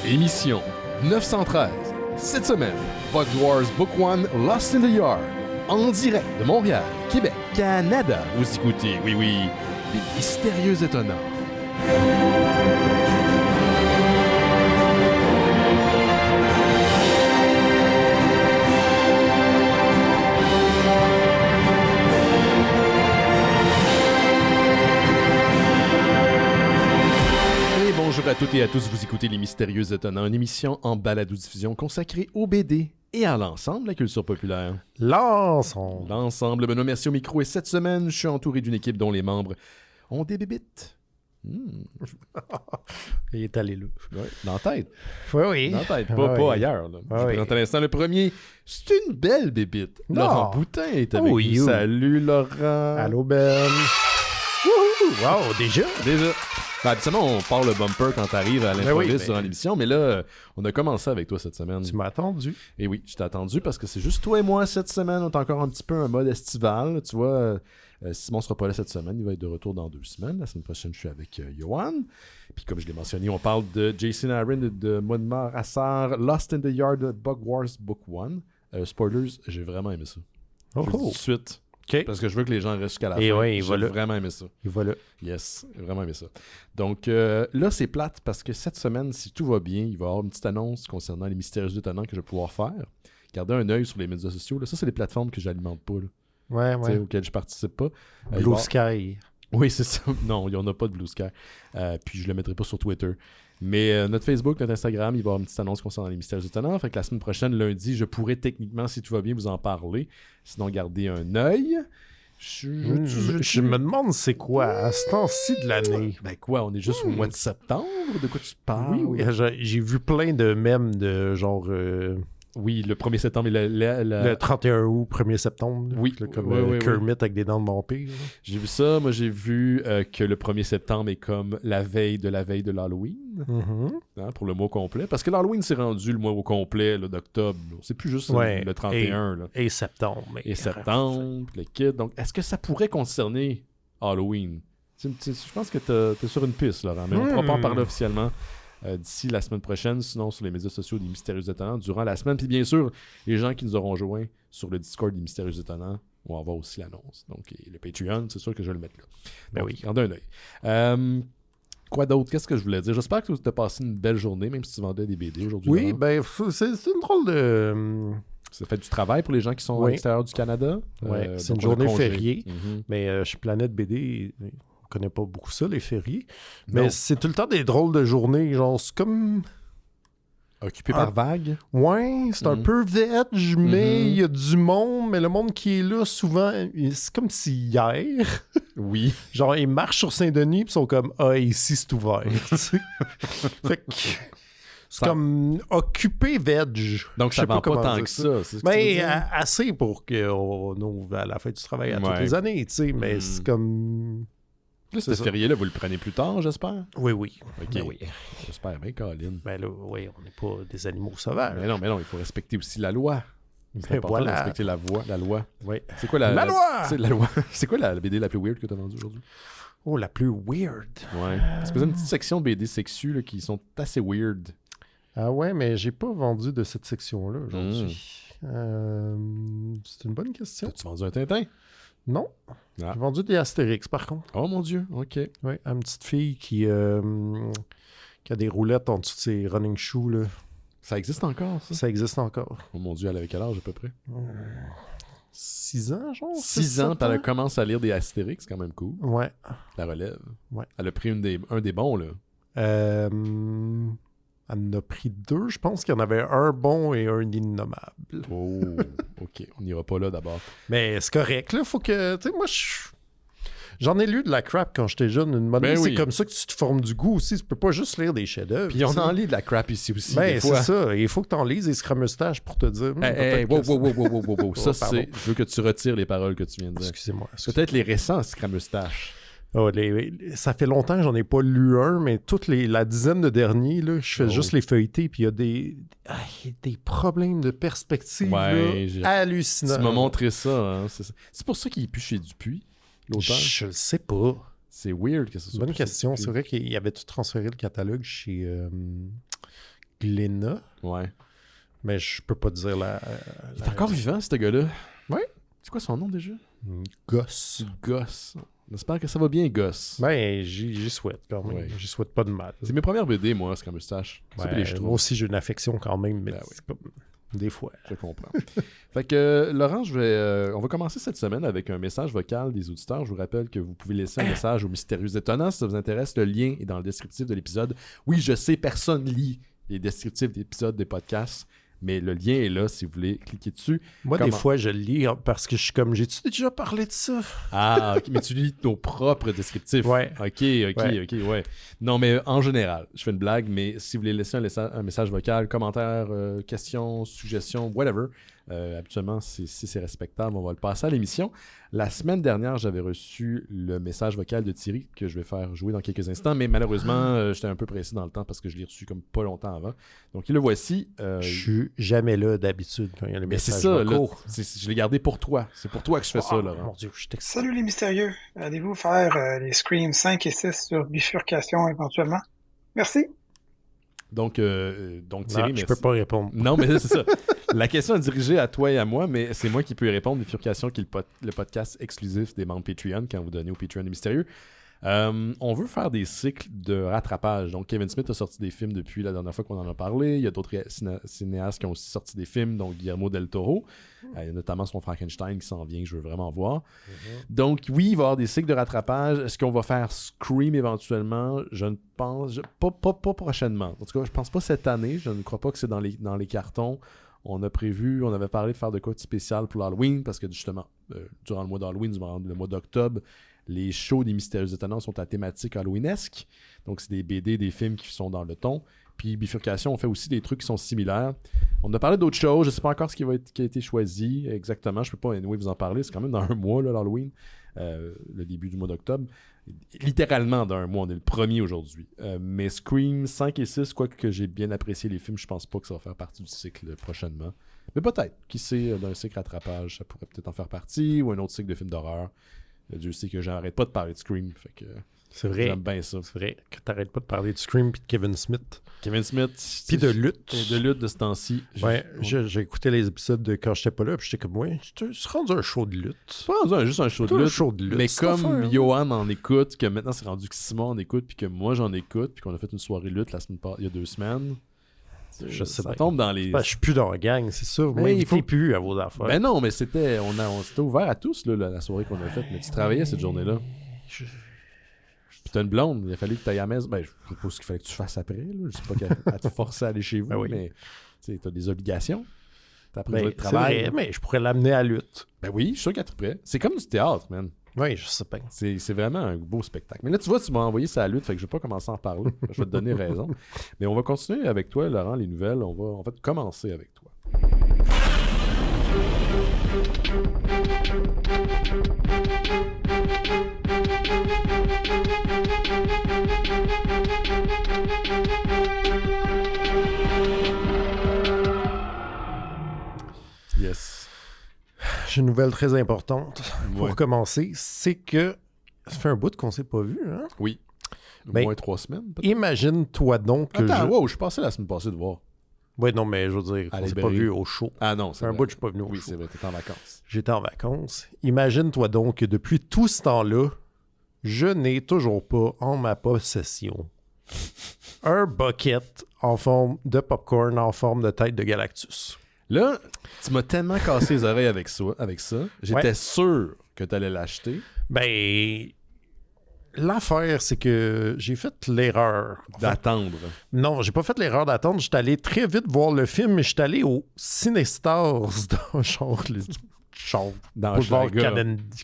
Émission 913. Cette semaine, Bug Wars Book One Lost in the Yard. En direct de Montréal, Québec, Canada. Vous écoutez, oui, les mystérieux étonnants. Bonjour à toutes et à tous, vous écoutez Les Mystérieux Étonnants, une émission en balado-diffusion consacrée aux BD et à l'ensemble de la culture populaire. L'ensemble. Benoît Mercier au micro et cette semaine, je suis entouré d'une équipe dont les membres ont des bébites. Il est allé là. Ouais, dans la tête. Oui. Dans la tête, pas ailleurs. Là. Je présente à l'instant le premier. C'est une belle bébite. Laurent Boutin est avec nous. Salut Laurent. Allô Ben. Wow, déjà. Ben, habituellement, on part le bumper quand t'arrives à l'improviste durant l'émission, mais là, on a commencé avec toi cette semaine. Tu m'as attendu. Et oui, je t'ai attendu parce que c'est juste toi et moi cette semaine. On est encore un petit peu en mode estival. Tu vois, Simon sera pas là cette semaine. Il va être de retour dans 2 semaines. La semaine prochaine, je suis avec Johan. Puis comme je l'ai mentionné, on parle de Jason Aaron de Monmar Assar, Lost in the Yard, Bug Wars Book One. Spoilers, j'ai vraiment aimé ça. Je le dis tout de suite. Okay. Parce que je veux que les gens restent jusqu'à la fin. Ouais, j'ai vraiment aimé ça. Voilà. Yes, j'ai vraiment aimé ça. Donc là, c'est plate parce que cette semaine, si tout va bien, il va y avoir une petite annonce concernant les mystérieux étonnants que je vais pouvoir faire. Gardez un œil sur les médias sociaux. Là. Ça, c'est les plateformes que j'alimente pas. Là. Ouais. Auxquelles je participe pas. Blue Sky. Oui, c'est ça. Non, il n'y en a pas de Blue Sky. Puis je le mettrai pas sur Twitter. Mais notre Facebook, notre Instagram, il va y avoir une petite annonce concernant les mystérieux étonnants. Fait que la semaine prochaine, lundi, je pourrai techniquement, si tout va bien, vous en parler. Sinon, gardez un œil. Je me demande c'est quoi à ce temps-ci de l'année. Ben quoi, on est juste au mois de septembre? De quoi tu parles? Oui. J'ai vu plein de mèmes de genre... Oui, le 1er septembre et le 31 août, 1er septembre. Oui. Comme Kermit avec des dents de vampire. J'ai vu ça. Moi, j'ai vu que le 1er septembre est comme la veille de l'Halloween. Hein, pour le mois complet. Parce que l'Halloween s'est rendu le mois au complet là, d'octobre. C'est plus juste le 31. Et septembre. Et septembre, le kit. Donc, est-ce que ça pourrait concerner Halloween? Je pense que t'es sur une piste, Laurent. Mais on ne pourra pas en parler officiellement. D'ici la semaine prochaine, sinon sur les médias sociaux des Mystérieux Étonnants durant la semaine. Puis bien sûr, les gens qui nous auront joints sur le Discord des Mystérieux Étonnants vont avoir aussi l'annonce. Donc le Patreon, c'est sûr que je vais le mettre là. Donc, oui, gardez un œil. Quoi d'autre? Qu'est-ce que je voulais dire? J'espère que tu as passé une belle journée, même si tu vendais des BD aujourd'hui. Oui, ben c'est une drôle de... Ça fait du travail pour les gens qui sont à l'extérieur du Canada. Oui, c'est une journée fériée. Mais chez Planète BD... Je connais pas beaucoup ça, les fériés. Mais c'est tout le temps des drôles de journées. Genre, c'est comme... Occupé par vague? Ouais, c'est un peu veg, mais il y a du monde. Mais le monde qui est là, souvent, c'est comme si hier... Oui. Genre, ils marchent sur Saint-Denis, puis ils sont comme « Ah, ici, c'est ouvert. » Fait que... C'est comme occupé veg. Donc, ça vend pas tant que ça. Mais assez pour qu'on ouvre à la fin du travail à toutes les années, tu sais. Mais c'est comme... Là, ce férié-là, vous le prenez plus tard, j'espère? Oui. OK. Ben oui. J'espère bien, Colin. Ben là, oui, on n'est pas des animaux sauvages. Mais non, il faut respecter aussi la loi. C'est important de respecter la loi. Oui. C'est quoi la loi? C'est la loi. C'est quoi la BD la plus weird que tu as vendue aujourd'hui? Oh, la plus weird? Ouais. Parce que c'est une petite section de BD sexues là, qui sont assez weird. Ah ouais, mais j'ai pas vendu de cette section-là aujourd'hui. C'est une bonne question. As-tu vendu un Tintin? Non. J'ai vendu des Astérix, par contre. Oh mon Dieu, OK. Oui, à une petite fille qui a des roulettes en dessous de ses running shoes. Là. Ça existe encore, ça? Ça existe encore. Oh mon Dieu, elle avait quel âge à peu près? 6 ans, genre? 6 ans, puis elle commence à lire des Astérix, c'est quand même cool. Ouais. La relève. Ouais. Elle a pris un des bons, là. Elle en a pris 2. Je pense qu'il y en avait un bon et un innommable. Oh, OK. On n'ira pas là d'abord. Mais c'est correct, là. Faut que... Tu sais, moi, j'en ai lu de la crap quand j'étais jeune. Une monnaie, c'est comme ça que tu te formes du goût aussi. Tu peux pas juste lire des chefs-d'œuvre. Puis on en lit de la crap ici aussi. Ben, c'est ça. Il faut que tu en lises des scramustaches pour te dire... Wow. Ça, c'est... Je veux que tu retires les paroles que tu viens de dire. Excusez-moi. Peut-être les récents scramustaches. Oh, ça fait longtemps que j'en ai pas lu un, mais la dizaine de derniers, là, je fais juste les feuilleter, puis il y a des problèmes de perspective hallucinants. Tu m'as montré ça. Hein, c'est pour ça qu'il est plus chez Dupuis, l'auteur? Je le sais pas. C'est weird que ce soit. Bonne question. C'est vrai qu'il avait tout transféré le catalogue chez Glénat. Ouais. Mais je peux pas te dire la... Il est encore vivant, ce gars-là. Ouais. C'est quoi son nom déjà? Goss. Goss. J'espère que ça va bien, Goss. Ben, j'y souhaite quand même. Ouais. J'y souhaite pas de mal. C'est mes premières BD, moi, c'est comme moustache. Moi aussi, j'ai une affection quand même, mais c'est pas... Des fois. Je comprends. Fait que, Laurent, on va commencer cette semaine avec un message vocal des auditeurs. Je vous rappelle que vous pouvez laisser un message au Mystérieux Étonnant si ça vous intéresse. Le lien est dans le descriptif de l'épisode. Oui, je sais, personne lit les descriptifs d'épisodes des podcasts, mais le lien est là si vous voulez cliquer dessus. Moi, des fois, je le lis parce que je suis comme, j'ai-tu déjà parlé de ça? Ah, ok, mais tu lis nos propres descriptifs. Ouais. Ok. Non, mais en général, je fais une blague, mais si vous voulez laisser un message vocal, commentaire, question, suggestion, whatever, habituellement, si c'est respectable, on va le passer à l'émission. La semaine dernière, j'avais reçu le message vocal de Thierry que je vais faire jouer dans quelques instants, mais malheureusement, j'étais un peu pressé dans le temps parce que je l'ai reçu comme pas longtemps avant. Donc, le voici. Je suis jamais là d'habitude quand il y a les messages vocaux. C'est ça, je l'ai gardé pour toi. C'est pour toi que je fais ça, Laurent. Mon Dieu, Salut les mystérieux. Allez-vous faire les Scream 5 et 6 sur bifurcation éventuellement? Merci. Donc Thierry, je peux pas répondre. Non, mais c'est ça. La question est dirigée à toi et à moi, mais c'est moi qui peux y répondre. Bifurcation, qui est le podcast exclusif des membres Patreon, quand vous donnez au Patreon des Mystérieux. On veut faire des cycles de rattrapage. Donc, Kevin Smith a sorti des films depuis la dernière fois qu'on en a parlé. Il y a d'autres cinéastes qui ont aussi sorti des films, donc Guillermo del Toro. Il y a notamment son Frankenstein qui s'en vient, que je veux vraiment voir. Donc, oui, il va y avoir des cycles de rattrapage. Est-ce qu'on va faire Scream éventuellement? Je ne pense... Pas prochainement. En tout cas, je pense pas cette année. Je ne crois pas que c'est dans les cartons. On avait parlé de faire de quoi de spécial pour l'Halloween, parce que justement, durant le mois d'Halloween, durant le mois d'octobre, les shows des Mystérieux Étonnants sont à thématique halloweenesque. Donc, c'est des BD, des films qui sont dans le ton. Puis, Bifurcation, on fait aussi des trucs qui sont similaires. On a parlé d'autres choses. Je ne sais pas encore ce qui a été choisi exactement. Je ne peux pas vous en parler. C'est quand même dans un mois, là, l'Halloween. Le début du mois d'octobre. Littéralement dans un mois. On est le 1er aujourd'hui. Mais Scream 5 et 6, quoique j'ai bien apprécié les films, je pense pas que ça va faire partie du cycle prochainement. Mais peut-être. Qui sait, d'un cycle rattrapage, ça pourrait peut-être en faire partie. Ou un autre cycle de films d'horreur. Dieu sait que j'arrête pas de parler de Scream. Fait que c'est vrai. J'aime bien ça. C'est vrai que t'arrêtes pas de parler de Scream puis de Kevin Smith. Kevin Smith. Puis de lutte. Et de lutte de ce temps-ci. J'ai écouté les épisodes de quand j'étais pas là, puis j'étais comme, ouais, c'est rendu un show de lutte. C'est pas rendu juste un show de lutte. Mais comme Johan en écoute, que maintenant c'est rendu que Simon en écoute, puis que moi j'en écoute, puis qu'on a fait une soirée lutte il y a 2 semaines. Je sais pas. Tombe dans les... je suis plus dans la gang, c'est sûr. Moi, il faut plus à vos affaires. Ben non, mais c'était ouvert à tous, là, la soirée qu'on a faite. Mais tu travaillais cette journée-là. Puis t'as une blonde, il a fallu que tu ailles à la maison. Ben, je sais pas ce qu'il fallait que tu fasses après. Là. Je sais pas qu'elle te forcer à aller chez vous, mais t'as des obligations. T'as appris le travail. C'est vrai, mais je pourrais l'amener à la lutte. Ben oui, je suis sûr qu'elle est prêt. C'est comme du théâtre, man. Oui, je sais pas. C'est vraiment un beau spectacle. Mais là, tu vois, tu m'as envoyé ça à la lutte, fait que je vais pas commencer à en parler. Je vais te donner raison. Mais on va continuer avec toi, Laurent, les nouvelles. On va en fait commencer avec toi. Yes. J'ai une nouvelle très importante pour commencer. C'est que ça fait un bout qu'on s'est pas vu, hein? Oui. Au moins 3 semaines, peut-être. Imagine-toi donc que je suis passé la semaine passée de voir. Oui, non, mais je veux dire, on s'est pas vu au show. Ah non, c'est un bout, je suis pas venu au show. Oui, c'est vrai, t'étais en vacances. J'étais en vacances. Imagine-toi donc que depuis tout ce temps-là, je n'ai toujours pas en ma possession un bucket en forme de popcorn en forme de tête de Galactus. Là, tu m'as tellement cassé les oreilles avec ça. J'étais sûr que tu allais l'acheter. Ben, l'affaire, c'est que j'ai fait l'erreur d'attendre. Non, j'ai pas fait l'erreur d'attendre. J'étais allé très vite voir le film, mais j'étais allé au Cinestars dans voir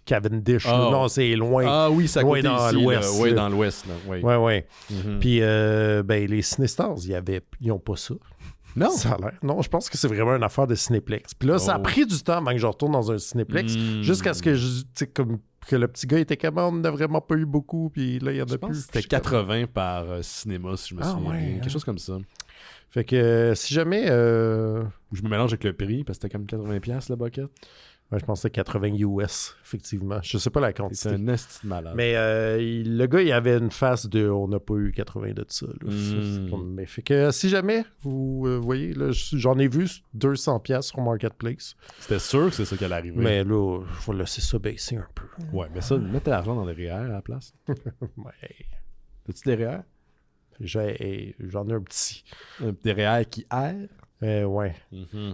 Cavendish. Oh. Non, c'est loin. Ah oui, ça loin dans l'ouest. Oui, dans l'ouest. Oui. Mm-hmm. Puis, ben, les Cinestars, ils ont pas ça. Non. Ça a l'air. Non, je pense que c'est vraiment une affaire de Cinéplex. Puis là, ça a pris du temps avant que je retourne dans un Cinéplex, jusqu'à ce que que le petit gars était comme on n'a vraiment pas eu beaucoup, puis là, il y en a plus. C'était 80 par cinéma, si je me souviens bien. Quelque chose comme ça. Fait que si jamais... Je me mélange avec le prix, parce que c'était comme 80$ le bucket. Ouais, je pense que c'est 80 US, effectivement. Je sais pas la C'est quantité. un esti de malade. Mais le gars, il avait une face de on n'a pas eu 80 de ça. Là. C'est mais fait que si jamais vous voyez, là, j'en ai vu 200$ sur Marketplace. C'était sûr que c'est ça qui allait arriver. Mais là, je vais laisser ça baisser un peu. Ouais, mais ça, mets tes l'argent dans les REER à la place. Ouais. T'as-tu des REER? J'en ai un petit. Des REER qui errent? Ouais.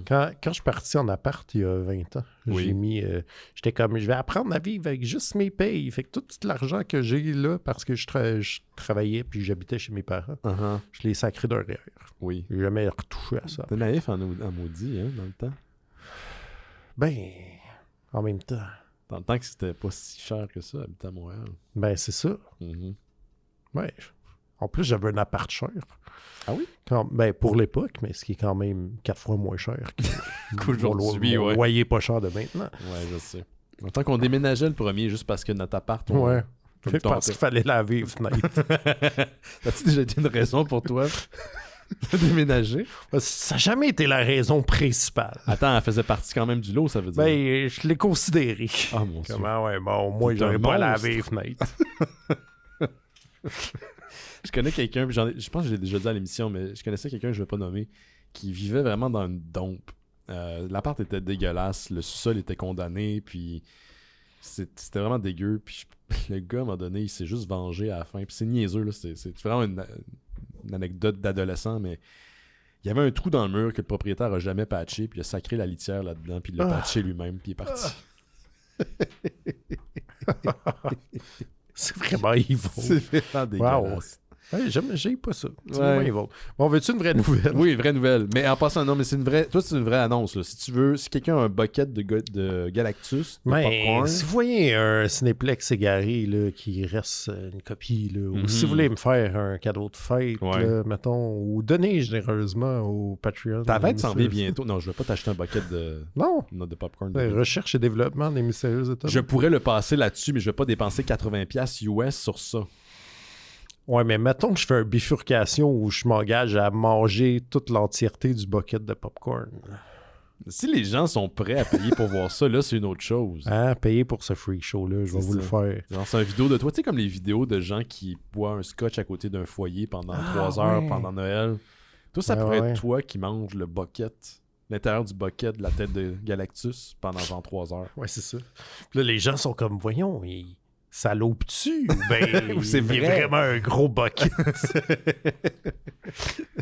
Quand je suis parti en appart il y a 20 ans, Oui. j'ai mis. J'étais comme, je vais apprendre à vivre avec juste mes payes. Fait que tout l'argent que j'ai là, parce que je travaillais puis j'habitais chez mes parents, je l'ai sacré d'un REER. Oui. J'ai jamais retouché à ça. T'es naïf en maudit, hein, dans le temps. Ben, en même temps. Dans le temps que c'était pas si cher que ça, habiter à Montréal. Ben, c'est ça. Ouais. En plus, j'avais un appart cher. Ah oui? Ben, pour l'époque, mais ce qui est quand même 4 fois moins cher qu'aujourd'hui, mon ouais. loyer pas cher de maintenant. Ouais, je sais. En tant qu'on déménageait le premier juste parce que notre appart... Ouais. Fait Parce qu'il fallait laver les fenêtres. As-tu déjà été une raison pour toi de déménager? Ça n'a jamais été la raison principale. Attends, elle faisait partie quand même du lot, ça veut dire. Ben, je l'ai considéré. Ah, mon Dieu. Comment, ouais, bon, moi, T'es j'aurais un pas monstre. lavé les fenêtres. Je connais quelqu'un, puis je pense que je l'ai déjà dit à l'émission, mais je connaissais quelqu'un, je ne vais pas nommer, qui vivait vraiment dans une dompe. L'appart était dégueulasse, le sous-sol était condamné, puis c'était vraiment dégueu. Puis le gars, à un moment donné, il s'est juste vengé à la fin. Puis c'est niaiseux, là, c'est vraiment une anecdote d'adolescent, mais il y avait un trou dans le mur que le propriétaire a jamais patché, puis il a sacré la litière là-dedans, puis il l'a patché lui-même, puis il est parti. C'est vraiment evil. C'est vraiment dégueulasse. Ouais, j'ai pas ça. C'est Ouais. vraiment evil. Bon, veux-tu une vraie nouvelle? Oui, vraie nouvelle. Mais en passant, non, mais c'est une vraie. Toi, c'est une vraie annonce. Là. Si tu veux, si quelqu'un a un bucket de Galactus, de popcorn. Si vous voyez un Cinéplex égaré là, qui reste une copie, là, ou si vous voulez me faire un cadeau de fête, là, mettons, ou donner généreusement au Patreon. Ta fête s'en vient bientôt. Non, je vais pas t'acheter un bucket de popcorn. Recherche et développement des mystérieux étonnants. Je pourrais le passer là-dessus, mais je vais pas dépenser 80$ US sur ça. Ouais, mais mettons que je fais une bifurcation où je m'engage à manger toute l'entièreté du bucket de popcorn. Si les gens sont prêts à payer pour voir ça, là, c'est une autre chose. Hein, payer pour ce freak show-là, je vais vous le faire. Genre, c'est une vidéo de toi, tu sais, comme les vidéos de gens qui boivent un scotch à côté d'un foyer pendant 3 heures pendant Noël. Toi, ça pourrait être toi qui manges le bucket, l'intérieur du bucket de la tête de Galactus pendant genre 3 heures. Ouais, c'est ça. Puis là, les gens sont comme, voyons, ça loupe-tu? Ben, c'est il est vraiment un gros bucket.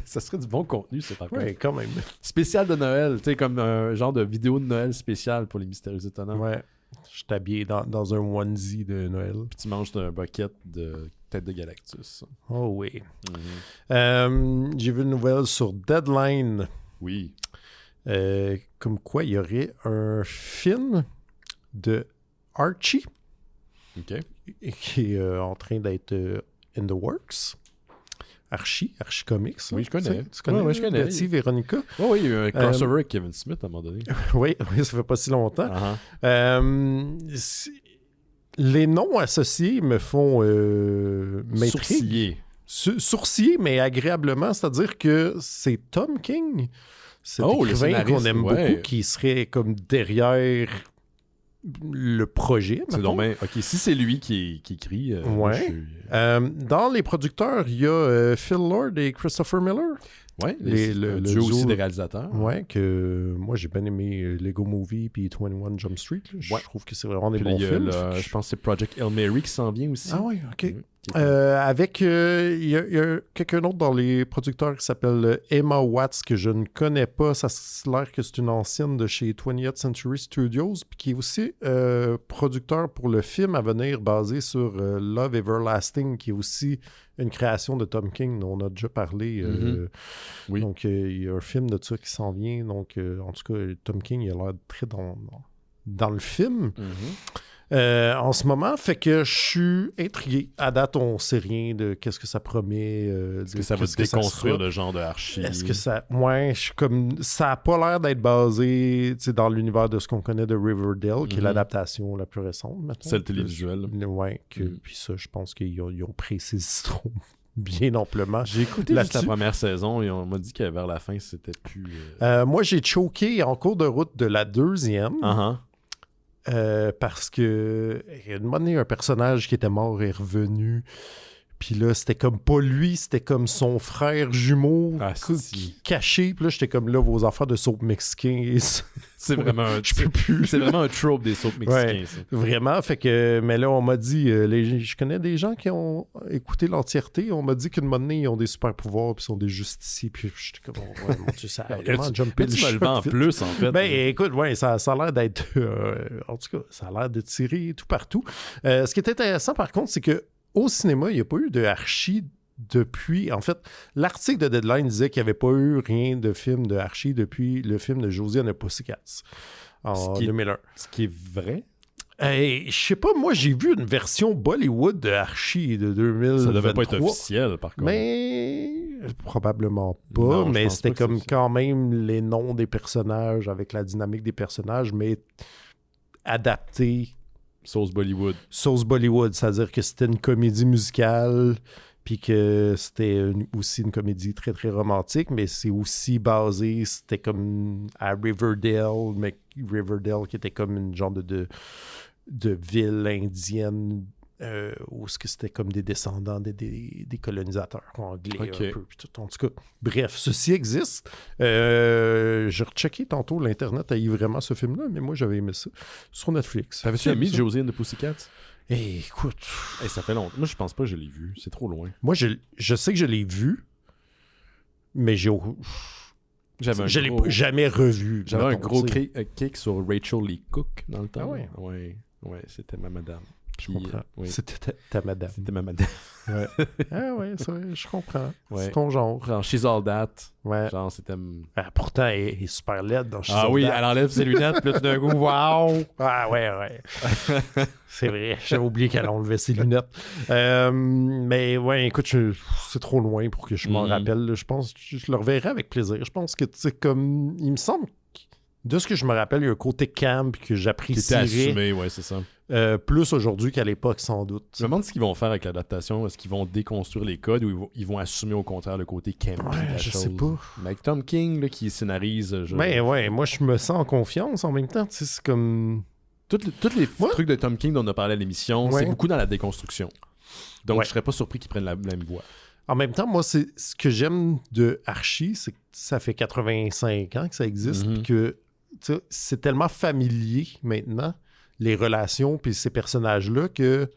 Ça serait du bon contenu, c'est par contre. Ouais, quand même. Spécial de Noël, tu sais, comme un genre de vidéo de Noël spécial pour les mystérieux étonnants. Ouais. Je suis habillé dans un onesie de Noël. Puis tu manges un bucket de tête de Galactus. Oh oui. J'ai vu une nouvelle sur Deadline. Oui. Comme quoi, il y aurait un film de Archie qui est en train d'être in the works. Archie Comics. Oui, je connais. Tu connais? Ouais, je connais. Betty, Véronica. Oui, il y a eu un crossover avec Kevin Smith à un moment donné. Oui, ça fait pas si longtemps. Les noms associés me font Sourciller. Sourciller, mais agréablement. C'est-à-dire que c'est Tom King, cet le écrivain scénariste, qu'on aime beaucoup, qui serait comme derrière le projet. C'est donc bien... OK, si c'est lui qui écrit... dans les producteurs, il y a Phil Lord et Christopher Miller. Oui, le duo aussi des réalisateurs. Oui, que moi j'ai bien aimé Lego Movie puis 21 Jump Street. Je trouve que c'est vraiment des bons films. Je pense que c'est Project Hail Mary qui s'en vient aussi. Ah oui, OK. Avec, il y a quelqu'un d'autre dans les producteurs qui s'appelle Emma Watts, que je ne connais pas. Ça a l'air que c'est une ancienne de chez 20th Century Studios, puis qui est aussi producteur pour le film à venir basé sur Love Everlasting, qui est aussi une création de Tom King, dont on a déjà parlé. Oui. Donc, il y a un film de ça qui s'en vient. Donc, en tout cas, Tom King, il a l'air très dans le film. En ce moment, fait que je suis intrigué. À date, on sait rien de qu'est-ce que ça promet. Est-ce que ça va déconstruire le genre de Archie? Est-ce que ça... Ouais, je suis comme... Ça n'a pas l'air d'être basé dans l'univers de ce qu'on connaît de Riverdale, qui est l'adaptation la plus récente, maintenant. Celle télévisuelle. Ouais, puis ça, je pense qu'ils ont précisé trop bien amplement. J'ai écouté juste la première saison et on m'a dit que vers la fin, c'était plus... moi, j'ai choqué en cours de route de la deuxième. parce que il y a un moment donné, un personnage qui était mort est revenu. Puis là, c'était comme pas lui, c'était comme son frère jumeau caché. Puis là, j'étais comme là, vos affaires de soap mexicain. C'est vraiment un je peux plus. C'est vraiment un trope des soaps mexicains, Ouais, ça. vraiment, fait que, mais là, on m'a dit, je connais des gens qui ont écouté l'entièreté, on m'a dit qu'une moment donné, ils ont des super pouvoirs, puis sont des justiciers, puis j'étais comme, oh, ouais, mon Dieu, ça a vraiment jumpé le tu me le choc vends en vite. plus, en fait. Ben, écoute, ouais, ça a l'air d'être, en tout cas, ça a l'air de tirer tout partout. Ce qui est intéressant, par contre, c'est que au cinéma, il n'y a pas eu de Archie depuis... En fait, l'article de Deadline disait qu'il n'y avait pas eu rien de film de Archie depuis le film de Josie and the Pussycats en 2001. Ce qui est vrai? Je sais pas, moi, j'ai vu une version Bollywood de Archie de 2023. Ça devait pas être officiel, par contre. Mais probablement pas, Non, mais c'était pas comme quand même les noms des personnages avec la dynamique des personnages, mais adapté... Sauce Bollywood. Sauce Bollywood, c'est-à-dire que c'était une comédie musicale, puis que c'était aussi une comédie très, très romantique, mais c'est aussi basé, c'était comme à Riverdale, mais Riverdale qui était comme une genre de ville indienne où c'était comme des descendants des colonisateurs anglais Okay. un peu. Puis tout. En tout cas, bref, ceci existe. J'ai rechecké tantôt, l'Internet a eu vraiment ce film-là, mais moi, j'avais aimé ça sur Netflix. T'avais-tu aimé Josie and the Pussycats? Écoute... Ça fait longtemps. Moi, je pense pas que je l'ai vu. C'est trop loin. Moi, je sais que je l'ai vu, mais je l'ai jamais revu. J'avais un gros kick sur Rachel Lee Cook dans le temps. Ah ouais? Ouais, c'était ma madame. Je comprends. Oui. C'était ta madame. C'était ma madame. Ouais. Ah ouais, c'est vrai, je comprends. Ouais. C'est ton genre. Genre, She's All That. Ouais. Genre, c'était... Ah, pourtant, elle est super laide dans She's Ah All oui, That. elle enlève ses lunettes, puis là, tout d'un coup, waouh! Ah ouais. C'est vrai, j'avais oublié qu'elle enlevait ses lunettes. Mais ouais, écoute, c'est trop loin pour que je m'en rappelle. Là. Je pense que je le reverrai avec plaisir. Je pense que, tu sais, comme... Il me semble de ce que je me rappelle, il y a un côté camp que j'apprécierais. Qui était assumé, ouais, c'est ça. Plus aujourd'hui qu'à l'époque, sans doute. Je me demande ce qu'ils vont faire avec l'adaptation. Est-ce qu'ils vont déconstruire les codes ou ils vont assumer au contraire le côté campy de la je chose? sais pas. Mais avec Tom King, là, qui scénarise... Ben ouais, moi, je me sens en confiance en même temps. Tu sais, c'est comme... Tous les trucs de Tom King dont on a parlé à l'émission, c'est beaucoup dans la déconstruction. Donc, je serais pas surpris qu'ils prennent la même voie. En même temps, moi, c'est ce que j'aime de Archie, c'est que ça fait 85 ans que ça existe, puis que c'est tellement familier maintenant, les relations puis ces personnages-là, que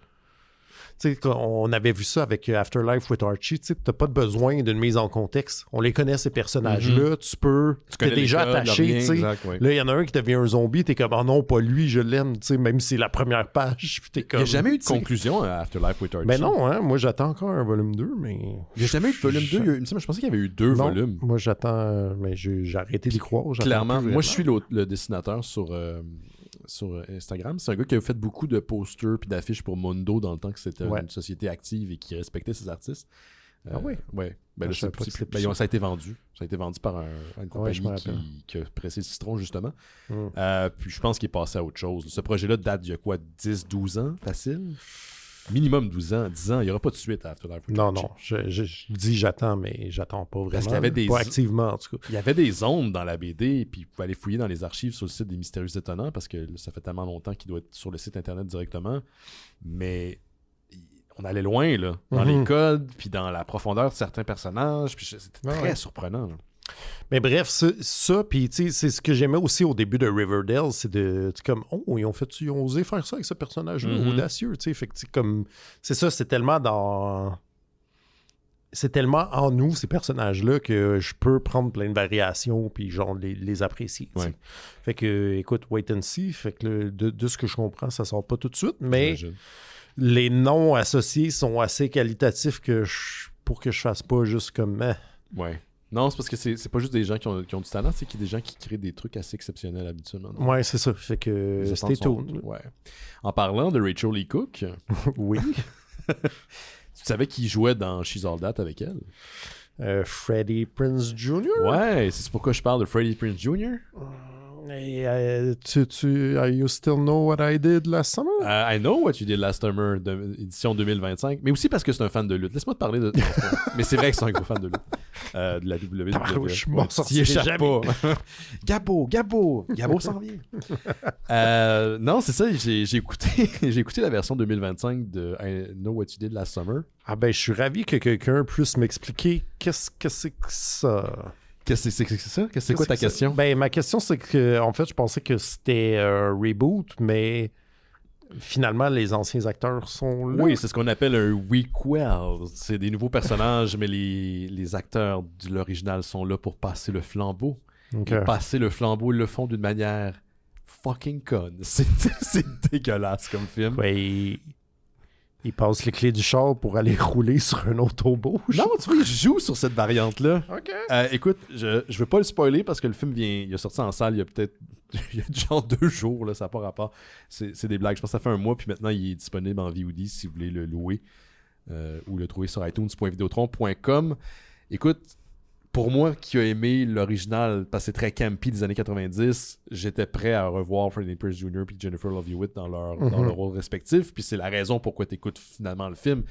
on avait vu ça avec Afterlife with Archie, tu n'as pas de besoin d'une mise en contexte. On les connaît, ces personnages-là, tu t'es déjà attaché. Là, il y en a un qui devient un zombie, t'es comme, oh non, pas lui, je l'aime, même si c'est la première page. Il n'y a jamais eu de conclusion à Afterlife with Archie. Ben non, hein, moi j'attends encore un volume 2, mais... Il n'y a jamais eu de volume 2, je pensais qu'il y avait eu 2 volumes. Moi j'attends, mais j'ai arrêté d'y croire. Clairement, moi je suis le dessinateur sur Instagram. C'est un gars qui a fait beaucoup de posters puis d'affiches pour Mondo dans le temps que c'était une société active et qui respectait ses artistes. Ah oui? Ouais. Ben, ça a été vendu. Ça a été vendu par une compagnie qui a pressé le citron, justement. Puis je pense qu'il est passé à autre chose. Ce projet-là date d'il y a quoi, 10-12 ans, facile? Minimum 12 ans, 10 ans. Il n'y aura pas de suite à Afterlife. Non. Je dis j'attends, mais j'attends pas vraiment. Parce qu'il y avait pas activement, en tout cas. Il y avait des ondes dans la BD, puis vous pouvez aller fouiller dans les archives sur le site des Mystérieux Étonnants, parce que ça fait tellement longtemps qu'il doit être sur le site Internet directement. Mais on allait loin, là, dans les codes, puis dans la profondeur de certains personnages. Puis c'était très surprenant, là. Mais bref, ça puis tu sais, c'est ce que j'aimais aussi au début de Riverdale, c'est comme, oh, ils ont osé faire ça avec ce personnage-là, audacieux, tu sais, fait que comme, c'est ça, c'est tellement en nous, ces personnages-là, que je peux prendre plein de variations puis genre les apprécier, tu sais. Fait que, écoute, wait and see, fait que de ce que je comprends, ça sort pas tout de suite, mais les noms associés sont assez qualitatifs pour que je fasse pas juste comme... Ouais. Non, c'est parce que c'est pas juste des gens qui ont du talent, c'est qu'il y a des gens qui créent des trucs assez exceptionnels habituellement. Non? Ouais, c'est ça. Fait que stay tuned. Ouais. En parlant de Rachel Lee Cook, oui. Tu savais qu'il jouait dans She's All That avec elle? Freddie Prinze Jr.? Ouais, c'est pourquoi je parle de Freddie Prinze Jr. You still know what I did last summer? I know what you did last summer, édition 2025. Mais aussi parce que c'est un fan de lutte. Laisse-moi te parler de... Mais c'est vrai que c'est un gros fan de lutte. de la WWE. Je m'en sortirai échappe pas. Gabo s'en vient. Non, c'est ça, j'ai écouté la version 2025 de I Know What You Did Last Summer. Ah ben, je suis ravi que quelqu'un puisse m'expliquer qu'est-ce que c'est que ça. Qu'est-ce que c'est ça? C'est quoi ta question? Ben, ma question, c'est que, en fait, je pensais que c'était un reboot, mais finalement, les anciens acteurs sont là. Oui, c'est ce qu'on appelle un requel. C'est des nouveaux personnages, mais les acteurs de l'original sont là pour passer le flambeau. Ok. Et passer le flambeau, ils le font d'une manière fucking conne. C'est dégueulasse comme film. Ouais, il passe les clés du char pour aller rouler sur un autobus. Non, tu vois, il joue sur cette variante-là. OK. Écoute, je veux pas le spoiler parce que le film il est sorti en salle il y a peut-être il y a genre 2 jours, là, ça n'a pas rapport. C'est des blagues. Je pense que ça fait un mois, puis maintenant il est disponible en VOD si vous voulez le louer ou le trouver sur iTunes.videotron.com. Écoute, pour moi qui a aimé l'original parce que c'est très campy des années 90, j'étais prêt à revoir Freddie Prinze Jr. et Jennifer Love Hewitt dans leur rôle respectif, puis c'est la raison pourquoi tu écoutes finalement le film.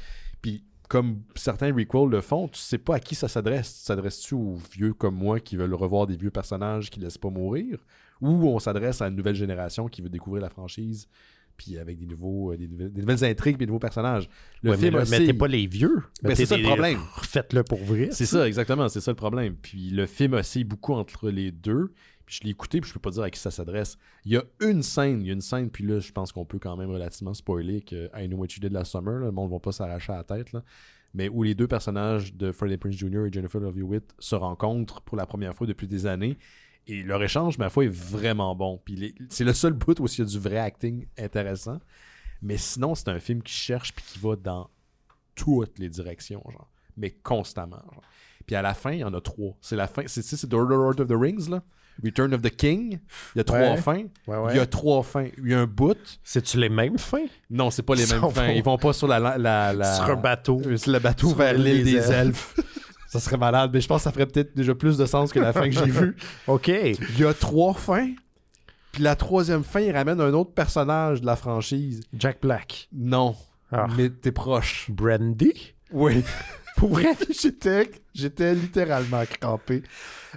Puis comme certains requels le font, tu sais pas à qui ça s'adresse. S'adresses-tu aux vieux comme moi qui veulent revoir des vieux personnages qui laissent pas mourir, ou on s'adresse à une nouvelle génération qui veut découvrir la franchise puis avec des nouvelles intrigues et des nouveaux personnages. Le film mettez pas les vieux. Ben, c'est ça le problème. Faites-le pour vrai. C'est ça, exactement. C'est ça le problème. Puis le film oscille beaucoup entre les deux. Puis je l'ai écouté, puis je peux pas dire à qui ça s'adresse. Il y a une scène, puis là, je pense qu'on peut quand même relativement spoiler que I Know What You Did Last Summer, là, le monde va pas s'arracher à la tête, là, mais où les deux personnages de Freddie Prinze Jr. et Jennifer Love Hewitt se rencontrent pour la première fois depuis des années. Et leur échange, ma foi, est vraiment bon. Puis c'est le seul bout où il y a du vrai acting intéressant. Mais sinon, c'est un film qui cherche puis qui va dans toutes les directions, genre. Mais constamment, genre. Puis à la fin, il y en a 3. C'est la fin. C'est The Lord of the Rings, là. Return of the King. Il y a 3 fins. Ouais. Il y a 3 fins. Il y a un bout. C'est-tu les mêmes fins? Non, c'est pas les mêmes fins. Ils vont pas sur la sur un bateau. Sur le bateau vers l'île des elfes. Ça serait malade, mais je pense que ça ferait peut-être déjà plus de sens que la fin que j'ai vue. OK. Il y a 3 fins. Puis la 3e fin, il ramène un autre personnage de la franchise. Jack Black. Non. Ah. Mais t'es proche. Brandy? Oui. Pour vrai? J'étais littéralement crampé.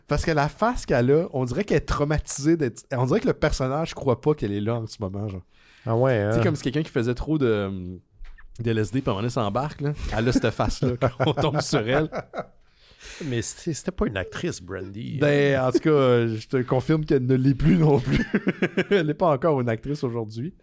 Parce que la face qu'elle a, on dirait qu'elle est traumatisée d'être... On dirait que le personnage croit pas qu'elle est là en ce moment, genre. Ah ouais, hein? Tu sais, comme si quelqu'un qui faisait trop de LSD puis à un moment donné s'embarque, là. Elle a cette face-là quand on tombe sur elle. Mais c'était pas une actrice, Brandy. Ben, en tout cas, je te confirme qu'elle ne l'est plus non plus. Elle n'est pas encore une actrice aujourd'hui.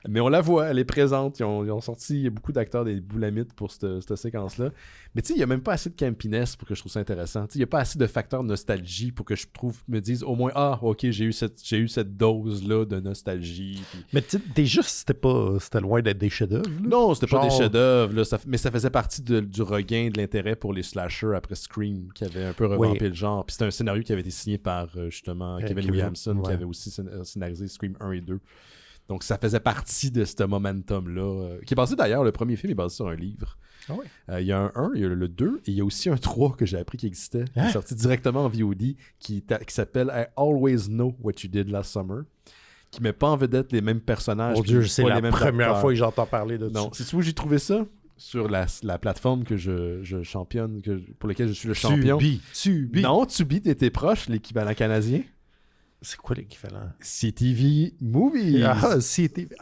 Mais on la voit, elle est présente. Ils ont sorti beaucoup d'acteurs des boulamites pour cette séquence-là. Mais tu sais, il n'y a même pas assez de campiness pour que je trouve ça intéressant. Il n'y a pas assez de facteurs de nostalgie pour que je me dise au moins, ah, ok, j'ai eu cette dose-là de nostalgie. Puis... Mais déjà, c'était loin d'être des chefs-d'œuvre. Non, c'était pas des chefs-d'œuvre. Mais ça faisait partie du regain de l'intérêt pour les slashers après Scream, qui avait un peu revampé le genre. Puis c'était un scénario qui avait été signé par, justement, Kevin Williamson, qui avait aussi scénarisé Scream 1 et 2. Donc, ça faisait partie de ce momentum-là. Qui est basé d'ailleurs, le premier film est basé sur un livre. Ah ouais. Il y a un 1, il y a le 2, et il y a aussi un 3 que j'ai appris qu'il existait, qui est sorti directement en VOD, qui s'appelle I Always Know What You Did Last Summer, qui met pas en vedette les mêmes personnages. Mon Dieu, c'est la première acteurs. fois que j'entends parler de ça. Non, c'est où j'ai trouvé ça? Sur la plateforme que je championne, pour laquelle je suis le champion. Tubi. Non, Tubi, t'étais proche, l'équivalent canadien. C'est quoi l'équivalent? CTV Movies. Ah, CTV.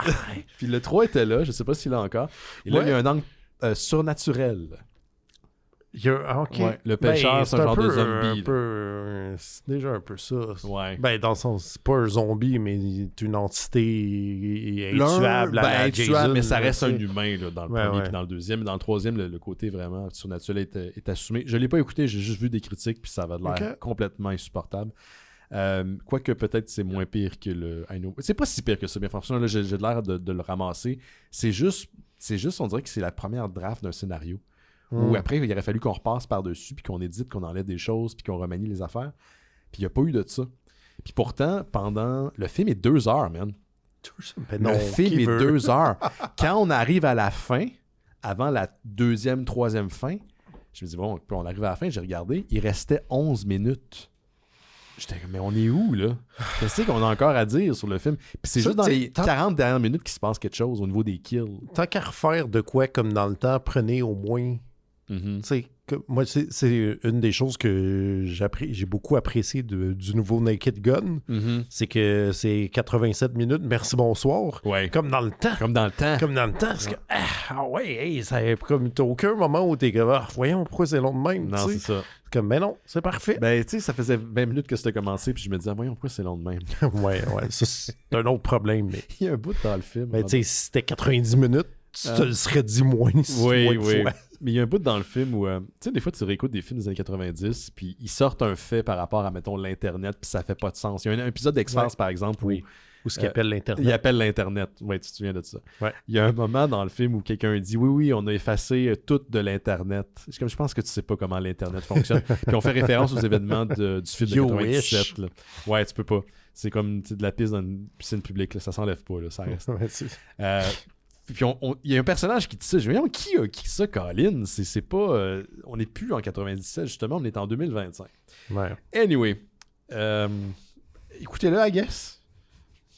Puis le 3 était là, je sais pas s'il est encore. Et là, il y a un angle surnaturel. OK. Ouais, le pêcheur, c'est un genre de zombie. C'est déjà un peu ça. Ouais. Ben, dans le sens, c'est pas un zombie, mais c'est une entité intuable. Intuable, mais ça reste un humain là, dans le premier et dans le deuxième. Dans le troisième, le côté vraiment surnaturel est assumé. Je l'ai pas écouté, j'ai juste vu des critiques, puis ça avait l'air complètement insupportable. Quoique peut-être c'est moins pire que le I Know. C'est pas si pire que ça, bien franchement, là, j'ai l'air de le ramasser. C'est juste, on dirait que c'est la première draft d'un scénario. Où après, il aurait fallu qu'on repasse par-dessus, puis qu'on édite, qu'on enlève des choses, puis qu'on remanie les affaires. Puis il n'y a pas eu de ça. Puis pourtant, le film est 2 heures, man. Le film est 2 heures. Quand on arrive à la fin, avant la 2e, 3e fin, je me dis, bon, puis on arrive à la fin, j'ai regardé, il restait 11 minutes. J'étais comme, mais on est où, là? Qu'est-ce qu'on a encore à dire sur le film? Puis c'est juste dans les 40 dernières minutes qu'il se passe quelque chose au niveau des kills. Tant qu'à refaire de quoi comme dans le temps, prenez au moins... Tu sais, moi, c'est une des choses que j'ai beaucoup apprécié du nouveau Naked Gun. Mhm. C'est que c'est 87 minutes, merci, bonsoir. Ouais. Comme dans le temps. Comme dans le temps. Comme dans le temps. Parce que, t'as aucun moment où t'es comme, voyons, pourquoi c'est long de même? Non, tu sais. c'est ça. C'est comme, mais non, c'est parfait. Ben, tu sais, ça faisait 20 minutes que c'était commencé, puis je me disais, voyons, pourquoi c'est long de même? ouais, ça, c'est un autre problème. Mais, Il y a un bout dans le film. tu sais, si c'était 90 minutes, tu te le serais dit moins, moins de fois. Mais il y a un bout dans le film où, tu sais, des fois, tu réécoutes des films des années 90, puis ils sortent un fait par rapport à, mettons, l'Internet, puis ça fait pas de sens. Il y a un épisode d'X-Files, par exemple, où Ou ce qu'il appelle l'Internet. il appelle l'Internet. Ouais, tu te souviens de ça. Ouais. Il y a un moment dans le film où quelqu'un dit oui, on a effacé tout de l'Internet. Je pense que tu sais pas comment l'Internet fonctionne. Puis on fait référence aux événements du film de 97. Là. Ouais, tu peux pas. C'est comme de la pisse dans une piscine publique. Là. Ça s'enlève pas. Là. Ça reste. Puis il y a un personnage qui dit ça. Je me dis, qui a qui ça, Colin? C'est pas. On n'est plus en 97, justement, on est en 2025. Ouais. Anyway. Écoutez-le, I guess.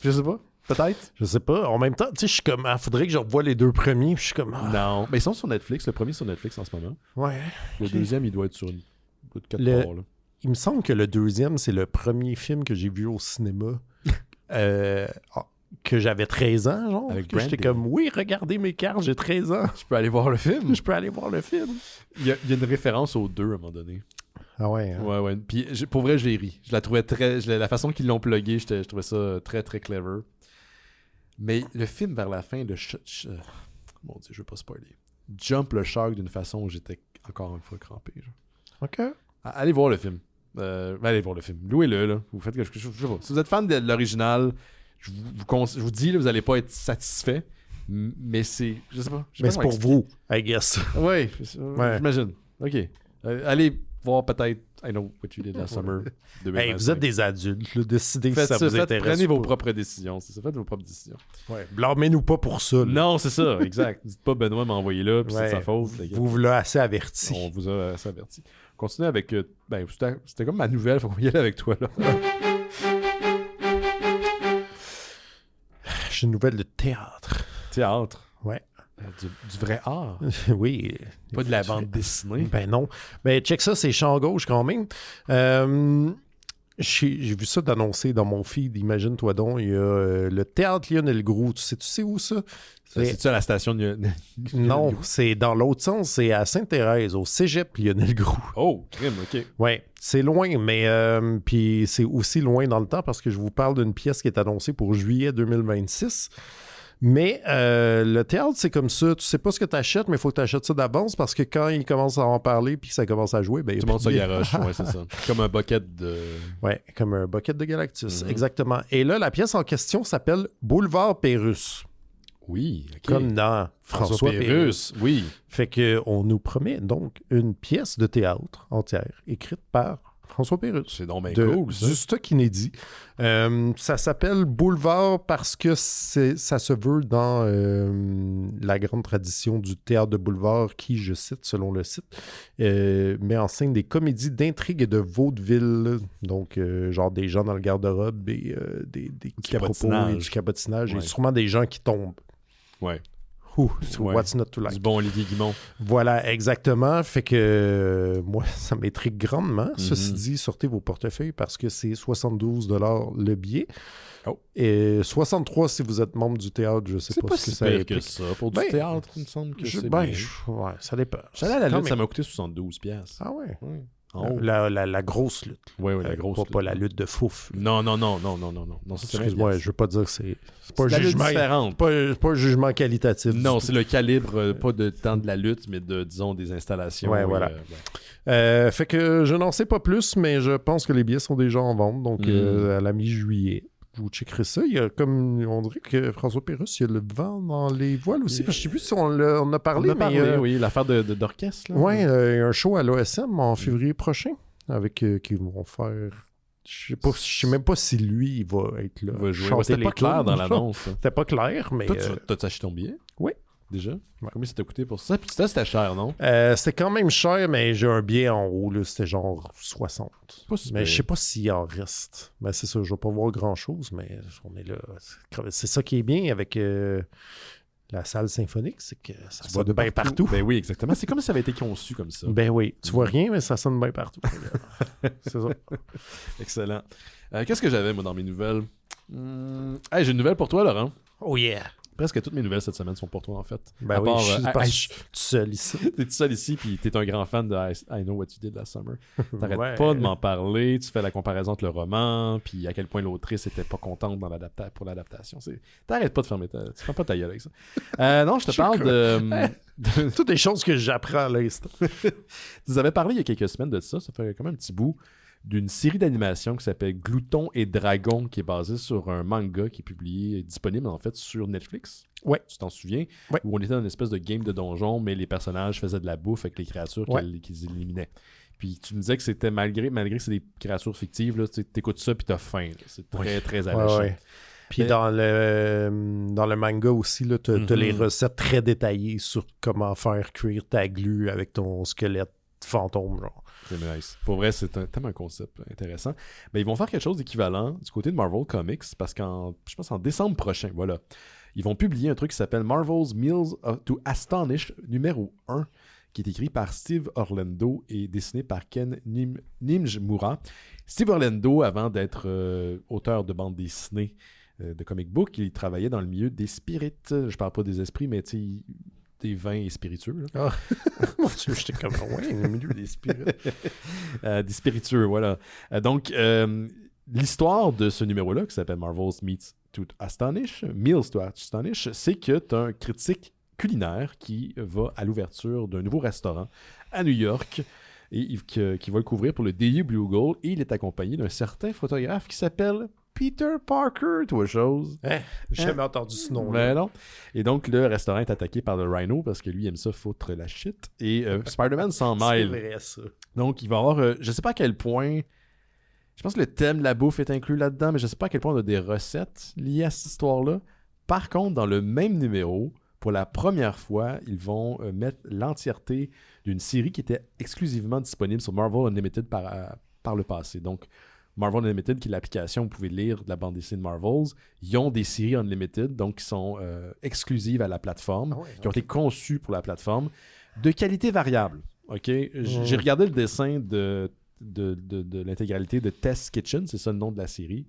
Je sais pas. Peut-être. Je sais pas. En même temps, tu sais, je suis comme, faudrait que je revoie les deux premiers. Puis je suis comme, Non. Mais ils sont sur Netflix. Le premier est sur Netflix en ce moment. Ouais. Le deuxième, il doit être sur une autre 4 Le- parts, là. Il me semble que le deuxième, c'est le premier film que j'ai vu au cinéma. Que j'avais 13 ans, genre. Avec Que j'étais Brandy. comme, oui, regardez mes cartes, j'ai 13 ans. Je peux aller voir le film. Je peux aller voir le film. Il y a une référence aux deux à un moment donné. Ah ouais, hein? Ouais. Puis pour vrai, j'ai ri. Je la trouvais la façon qu'ils l'ont plugué, je trouvais ça très, très clever. Mais le film, vers la fin, mon Dieu, je veux pas spoiler. Jump le shark d'une façon où j'étais encore une fois crampé. Genre. OK. Allez voir le film. Allez voir le film. Louez-le, là. Vous faites quelque chose. Je sais pas. Si vous êtes fan de l'original, je vous dis, là, vous allez pas être satisfait. Mais c'est. Je sais pas. Mais c'est pour vous, I guess. Oui, Ouais. j'imagine. OK. Allez voir peut-être I Know What You Did Last Summer. 2025. Hey, vous êtes des adultes, là, décidez Faites si ça vous faites- intéresse. Prenez vos pas. propres décisions. C'est ça, faites vos propres décisions. Ouais. Blâmez-nous pas pour ça. là. Non, c'est ça, exact. Dites pas Benoît m'a envoyé là, puis c'est de Ouais. sa faute. Vous l'avez assez averti. On vous a assez averti. Continuez avec. C'était comme ma nouvelle, faut qu'on y aille avec toi là. J'ai une nouvelle de théâtre. Théâtre. Ouais. Du vrai art. Oui. Pas de la bande dessinée. Ben non. Ben check ça, c'est champ gauche quand même. J'ai vu ça d'annoncer dans mon feed, imagine-toi donc. Il y a le théâtre Lionel Groux. Tu sais où ça? C'est-tu à la station de Non, c'est dans l'autre sens. C'est à Sainte-Thérèse, au cégep Lionel Groux. Oh, crime, ok. Ouais, c'est loin, mais puis c'est aussi loin dans le temps parce que je vous parle d'une pièce qui est annoncée pour juillet 2026. Mais le théâtre, c'est comme ça. Tu sais pas ce que tu achètes, mais il faut que tu achètes ça d'avance parce que quand ils commencent à en parler puis que ça commence à jouer, ben, Tout le monde se garoche. Ouais, c'est ça. Comme un bucket de. Ouais, comme un bucket de Galactus, Mhm. exactement. Et là, la pièce en question s'appelle Boulevard Pérusse, Oui, ok. comme dans François Pérusse. Oui. Fait que on nous promet donc une pièce de théâtre entière écrite par François Pérusse. C'est donc bien De- cool, ça. du stock inédit. Ça s'appelle Boulevard parce que ça se veut dans la grande tradition du théâtre de boulevard qui, je cite selon le site, met en scène des comédies d'intrigue et de vaudeville. Donc, genre des gens dans le garde-robe et des cabotinage. propos et du cabotinage Ouais. et sûrement des gens qui tombent. Ouais. Ouh, Ouais. what's not to like? Du bon Olivier Guimond. Voilà, exactement. Fait que moi, ça m'intrigue grandement. Ceci Mhm. dit, sortez vos portefeuilles parce que c'est 72 le billet. Oh. Et 63 si vous êtes membre du théâtre. Je sais C'est pas pas ce que si ça pire implique. que ça. Pour du Ben, théâtre, il me semble que c'est Ben, bien. ouais, ça dépend. J'allais à la Quand lutte, ça même. m'a coûté 72 piastres. Ah ouais. Ouais. En haut. La grosse lutte. Ouais, la grosse. Pas la lutte de fouf. Non, ça, c'est Excuse-moi, 20 je veux pas dire que c'est pas un la lutte jugement. différente. Pas un jugement qualitatif. Non, du c'est le calibre, pas de temps de la lutte, mais de, disons, des installations. Ouais, et, voilà. ouais. Fait que je n'en sais pas plus, mais je pense que les billets sont déjà en vente, donc à la mi-juillet. Vous checkerez ça. Il y a comme, on dirait que François Pérusse, il y a le vent dans les voiles aussi. Parce que je sais plus si on en a parlé, On a parlé, mais oui, l'affaire d'orchestre. Là. ouais, il y a un show à l'OSM en février prochain avec qui vont faire. Je sais même pas si lui il va être là. Il va jouer. chanter Ouais, c'était les pas clair tunes. dans l'annonce. là. C'était pas clair, mais Toi, t'as acheté ton billet? Oui. Déjà? Ouais. Combien ça t'a coûté pour ça? Puis ça, c'était cher, non? c'était quand même cher, mais j'ai un billet en haut, là, c'était genre 60. Pas si Mais pire. je sais pas s'il en reste. Ben, c'est ça, je vais pas voir grand-chose, mais on est là. C'est ça qui est bien avec la salle symphonique, c'est que ça Tu sonne vois bien partout. Ben oui, exactement. C'est comme si ça avait été conçu comme ça. Ben oui, tu vois rien, mais ça sonne bien partout. C'est ça. Excellent. Qu'est-ce que j'avais, moi, dans mes nouvelles? Hey, j'ai une nouvelle pour toi, Laurent. Oh yeah! Presque toutes mes nouvelles cette semaine sont pour toi, en fait. Ben À oui, part, je suis tout seul ici. T'es tout seul ici, puis t'es un grand fan de I Know What You Did Last Summer. T'arrêtes Ouais. pas de m'en parler, tu fais la comparaison entre le roman, puis à quel point l'autrice était pas contente pour l'adaptation. T'arrêtes pas de fermer tu fermes pas ta gueule avec ça. Non, je te parle de... Toutes les choses que j'apprends à l'instant. Tu nous avais parlé il y a quelques semaines de ça fait quand même un petit bout, d'une série d'animation qui s'appelle Glouton et Dragon, qui est basée sur un manga qui est publié, disponible en fait sur Netflix. Ouais. Tu t'en souviens? Ouais. Où on était dans une espèce de game de donjon, mais les personnages faisaient de la bouffe avec les créatures qu'ils éliminaient. Puis tu me disais que c'était malgré que c'est des créatures fictives, là, tu écoutes ça puis t'as faim. Là. C'est très, très alléchant. Ouais. Puis dans le manga aussi, t'as les recettes très détaillées sur comment faire cuire ta glu avec ton squelette fantôme, genre. C'est nice. Pour vrai, c'est tellement un concept intéressant. Mais ils vont faire quelque chose d'équivalent du côté de Marvel Comics parce je pense en décembre prochain, voilà. Ils vont publier un truc qui s'appelle Marvel's Meals to Astonish numéro 1, qui est écrit par Steve Orlando et dessiné par Ken Nimjimura. Steve Orlando, avant d'être auteur de bande dessinée de comic book, il travaillait dans le milieu des spirits. Je parle pas des esprits, mais des vins et spiritueux. Là. Mon Dieu, j'étais comme, ouais, au milieu des spirits. Des spiritueux, voilà. Donc, l'histoire de ce numéro-là, qui s'appelle Marvel's Meals to Astonish, c'est que tu as un critique culinaire qui va à l'ouverture d'un nouveau restaurant à New York et qui va le couvrir pour le Daily Bugle, et il est accompagné d'un certain photographe qui s'appelle Peter Parker, toi chose. J'ai jamais entendu ce nom. Ben non. Et donc, le restaurant est attaqué par le Rhino parce que lui aime ça foutre la shit. Et Spider-Man s'en mêle. C'est vrai, ça. Donc, il va y avoir... je sais pas à quel point... Je pense que le thème de la bouffe est inclus là-dedans, mais je sais pas à quel point on a des recettes liées à cette histoire-là. Par contre, dans le même numéro, pour la première fois, ils vont mettre l'entièreté d'une série qui était exclusivement disponible sur Marvel Unlimited par le passé. Donc, Marvel Unlimited, qui est l'application où vous pouvez lire de la bande dessinée de Marvels, ils ont des séries Unlimited, donc qui sont exclusives à la plateforme, qui ont été conçues pour la plateforme, de qualité variable. OK? J'ai regardé le dessin de l'intégralité de Test Kitchen, c'est ça le nom de la série.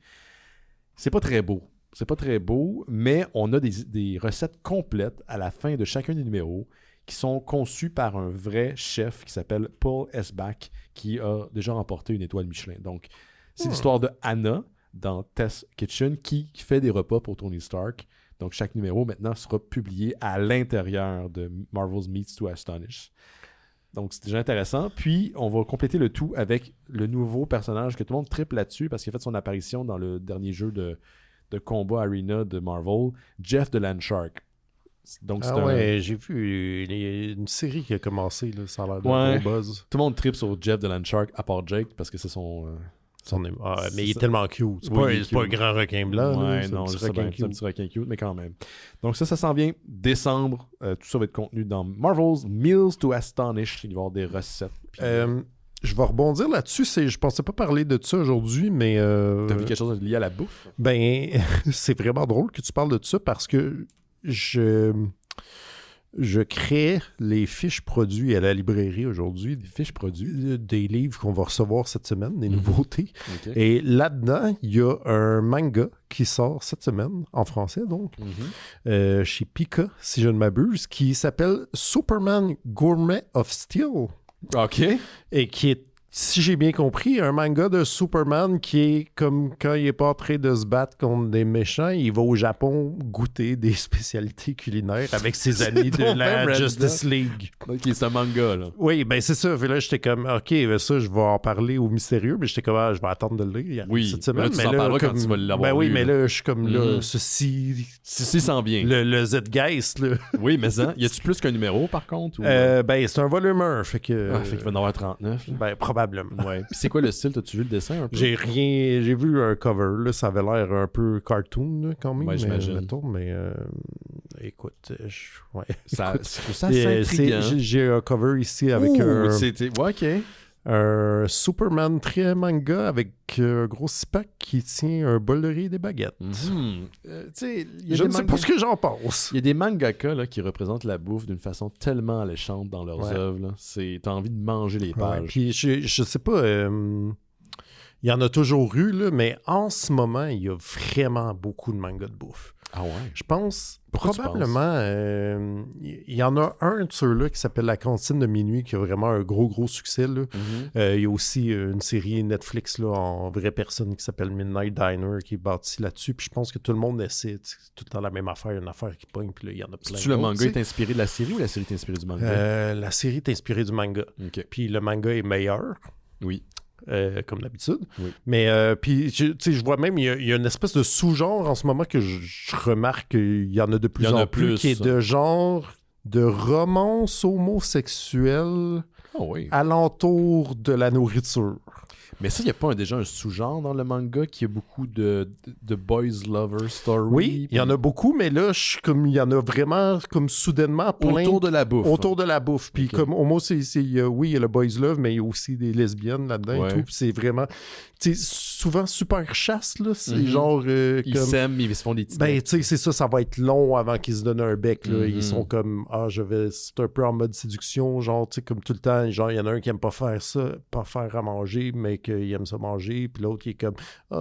C'est pas très beau. C'est pas très beau, mais on a des recettes complètes à la fin de chacun des numéros qui sont conçues par un vrai chef qui s'appelle Paul Esbach, qui a déjà remporté une étoile Michelin. Donc, c'est l'histoire de Anna dans Test Kitchen qui fait des repas pour Tony Stark. Donc, chaque numéro, maintenant, sera publié à l'intérieur de Marvel's Meals to Astonish. Donc, c'est déjà intéressant. Puis, on va compléter le tout avec le nouveau personnage que tout le monde triple là-dessus parce qu'il a fait son apparition dans le dernier jeu de combat Arena de Marvel, Jeff the Landshark. Donc, j'ai vu une série qui a commencé, là, ça a l'air de gros buzz. Tout le monde tripe sur Jeff the Landshark, à part Jake, parce que c'est son... mais il est tellement cute. C'est pas un grand requin blanc. Ouais, là, non, c'est c'est un petit requin cute, mais quand même. Donc ça s'en vient décembre. Tout ça va être contenu dans Marvel's Meals to Astonish. Il va y avoir des recettes. Puis, je vais rebondir là-dessus. Je pensais pas parler de ça aujourd'hui, mais... T'as vu quelque chose lié à la bouffe? Ben, c'est vraiment drôle que tu parles de ça parce que je crée les fiches produits à la librairie aujourd'hui. Des fiches produits? Des livres qu'on va recevoir cette semaine, des nouveautés. Okay. Et là-dedans, il y a un manga qui sort cette semaine, en français donc, chez Pika, si je ne m'abuse, qui s'appelle Superman Gourmet of Steel. OK. Et qui est, si j'ai bien compris, un manga de Superman qui est comme quand il est pas en train de se battre contre des méchants, il va au Japon goûter des spécialités culinaires avec ses amis de la Justice League. OK, c'est un manga, là. Oui, ben c'est ça. Fait là, j'étais comme, OK, ben ça, je vais en parler au mystérieux, mais j'étais comme, je vais attendre de le lire cette semaine. Mais là, tu en parleras quand tu vas l'avoir lu. Oui, mais là, je suis comme, là, ceci s'en vient. Le Zeitgeist, là. Oui, mais ça, y a-tu plus qu'un numéro, par contre? Ou... Ben, c'est un volume 1, fait que... fait qu'il va en avoir 39. Là. Ben, probablement. Ouais. Puis c'est quoi le style? T'as-tu vu le dessin un peu? J'ai vu un cover, là, ça avait l'air un peu cartoon, là, quand même. Ouais, j'imagine. Mais écoute, Ça c'est intriguant. J'ai un cover ici avec ouais, OK. Un Superman très manga avec un gros six-pack qui tient un bol de riz et des baguettes. Tu sais, il y a Je des ne sais pas ce que j'en pense. Il y a des mangaka là, qui représentent la bouffe d'une façon tellement alléchante dans leurs Ouais. œuvres. Là. T'as envie de manger les Ouais, pages. puis je sais pas, il y en a toujours eu, là, mais en ce moment, il y a vraiment beaucoup de mangas de bouffe. Ah ouais? Je pense, Pourquoi tu probablement, il y en a un de ceux-là qui s'appelle La Cantine de minuit, qui a vraiment un gros succès. Là. Il y a aussi une série Netflix là, en vraie personne qui s'appelle Midnight Diner, qui est bâtie là-dessus. Puis je pense que tout le monde essaie. C'est tout le temps la même affaire, une affaire qui pogne, puis là, il y en a plein. Si le d'autres, manga tu sais. est inspiré de la série ou la série est inspirée du manga? La série est inspirée du manga. Ok. Puis le manga est meilleur. Oui. Comme d'habitude. Oui. Mais puis, tu sais, je vois même, il y a une espèce de sous-genre en ce moment que je remarque qu'il y en a de plus en plus, qui est de genre de romance homosexuelle Ah oui. alentour de la nourriture. Mais ça, il n'y a pas déjà un sous-genre dans le manga qui a beaucoup de boys lover story? Oui, il y en a beaucoup, mais là, il y en a vraiment comme soudainement plein. Autour de la bouffe. Autour de la bouffe. Puis Ok. comme homo, oui, il y a le boys love, mais il y a aussi des lesbiennes là-dedans Ouais. et tout. Puis c'est vraiment, tu sais, souvent super chasse, là. C'est Mhm. genre Ils comme... s'aiment, ils se font des petits Ben, becs. tu sais, c'est ça va être long avant qu'ils se donnent un bec, là. Mhm. Ils sont comme, c'est un peu en mode séduction, genre, tu sais, comme tout le temps, genre, il y en a un qui aime pas faire ça, pas faire à manger, mais qu'il aime ça manger, puis l'autre qui est comme,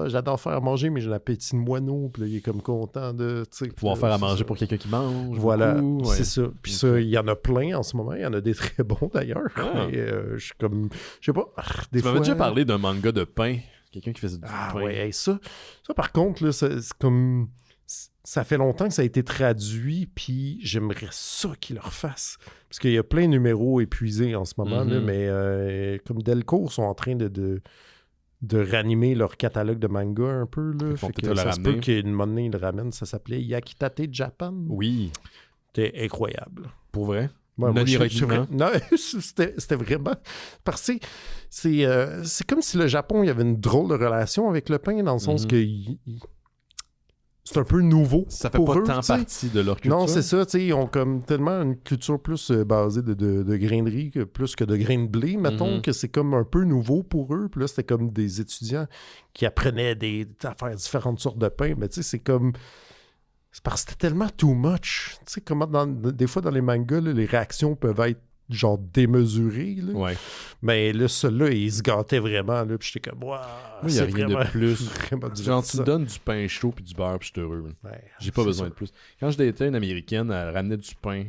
j'adore faire à manger, mais j'ai l'appétit de moineau, puis là, il est comme content de, tu sais. Pouvoir puis faire là, à c'est manger ça. pour quelqu'un qui mange. Voilà, beaucoup, ouais. c'est ça. Puis Ok. ça, il y en a plein en ce moment, il y en a des très bons d'ailleurs, Ah. mais je suis comme, je sais pas, des Tu fois... m'avais déjà parlé d'un manga de pain. Quelqu'un qui faisait du Ah pain. ouais, hey, ça par contre, là, c'est comme... Ça fait longtemps que ça a été traduit, puis j'aimerais ça qu'ils le refassent. Parce qu'il y a plein de numéros épuisés en ce moment, là, Mhm. mais comme Delcourt sont en train de ranimer leur catalogue de manga un peu. Là, Ils vont fait peut-être que le ça se ramener. peut qu'une monnaie ils le ramène. Ça s'appelait Yakitate Japan. Oui, C'était incroyable. pour vrai. Ouais, Non moi, ironiquement. non, c'était vraiment... Parce que c'est comme si le Japon, il y avait une drôle de relation avec le pain, dans le sens Mhm. que c'est un peu nouveau Ça fait pour pas eux, tant tu sais. partie de leur culture. Non, c'est ça, tu sais, ils ont comme tellement une culture plus basée de grains de riz plus que de grains de blé, mettons, Mhm. que c'est comme un peu nouveau pour eux. Puis là, c'était comme des étudiants qui apprenaient à faire différentes sortes de pain. Mais tu sais, c'est comme... C'est parce que c'était tellement too much. Tu sais, comment des fois dans les mangas, là, les réactions peuvent être genre démesurées. Là. Ouais. Mais là, celui-là, il se gâtait vraiment. Là, puis j'étais comme, waouh, Moi, il n'y a c'est rien vraiment, de plus. vraiment Genre, tu divertissant. me donnes du pain chaud puis du beurre, puis je suis heureux. Ouais, J'ai pas c'est besoin ça. de plus. Quand je datais une Américaine, elle ramenait du pain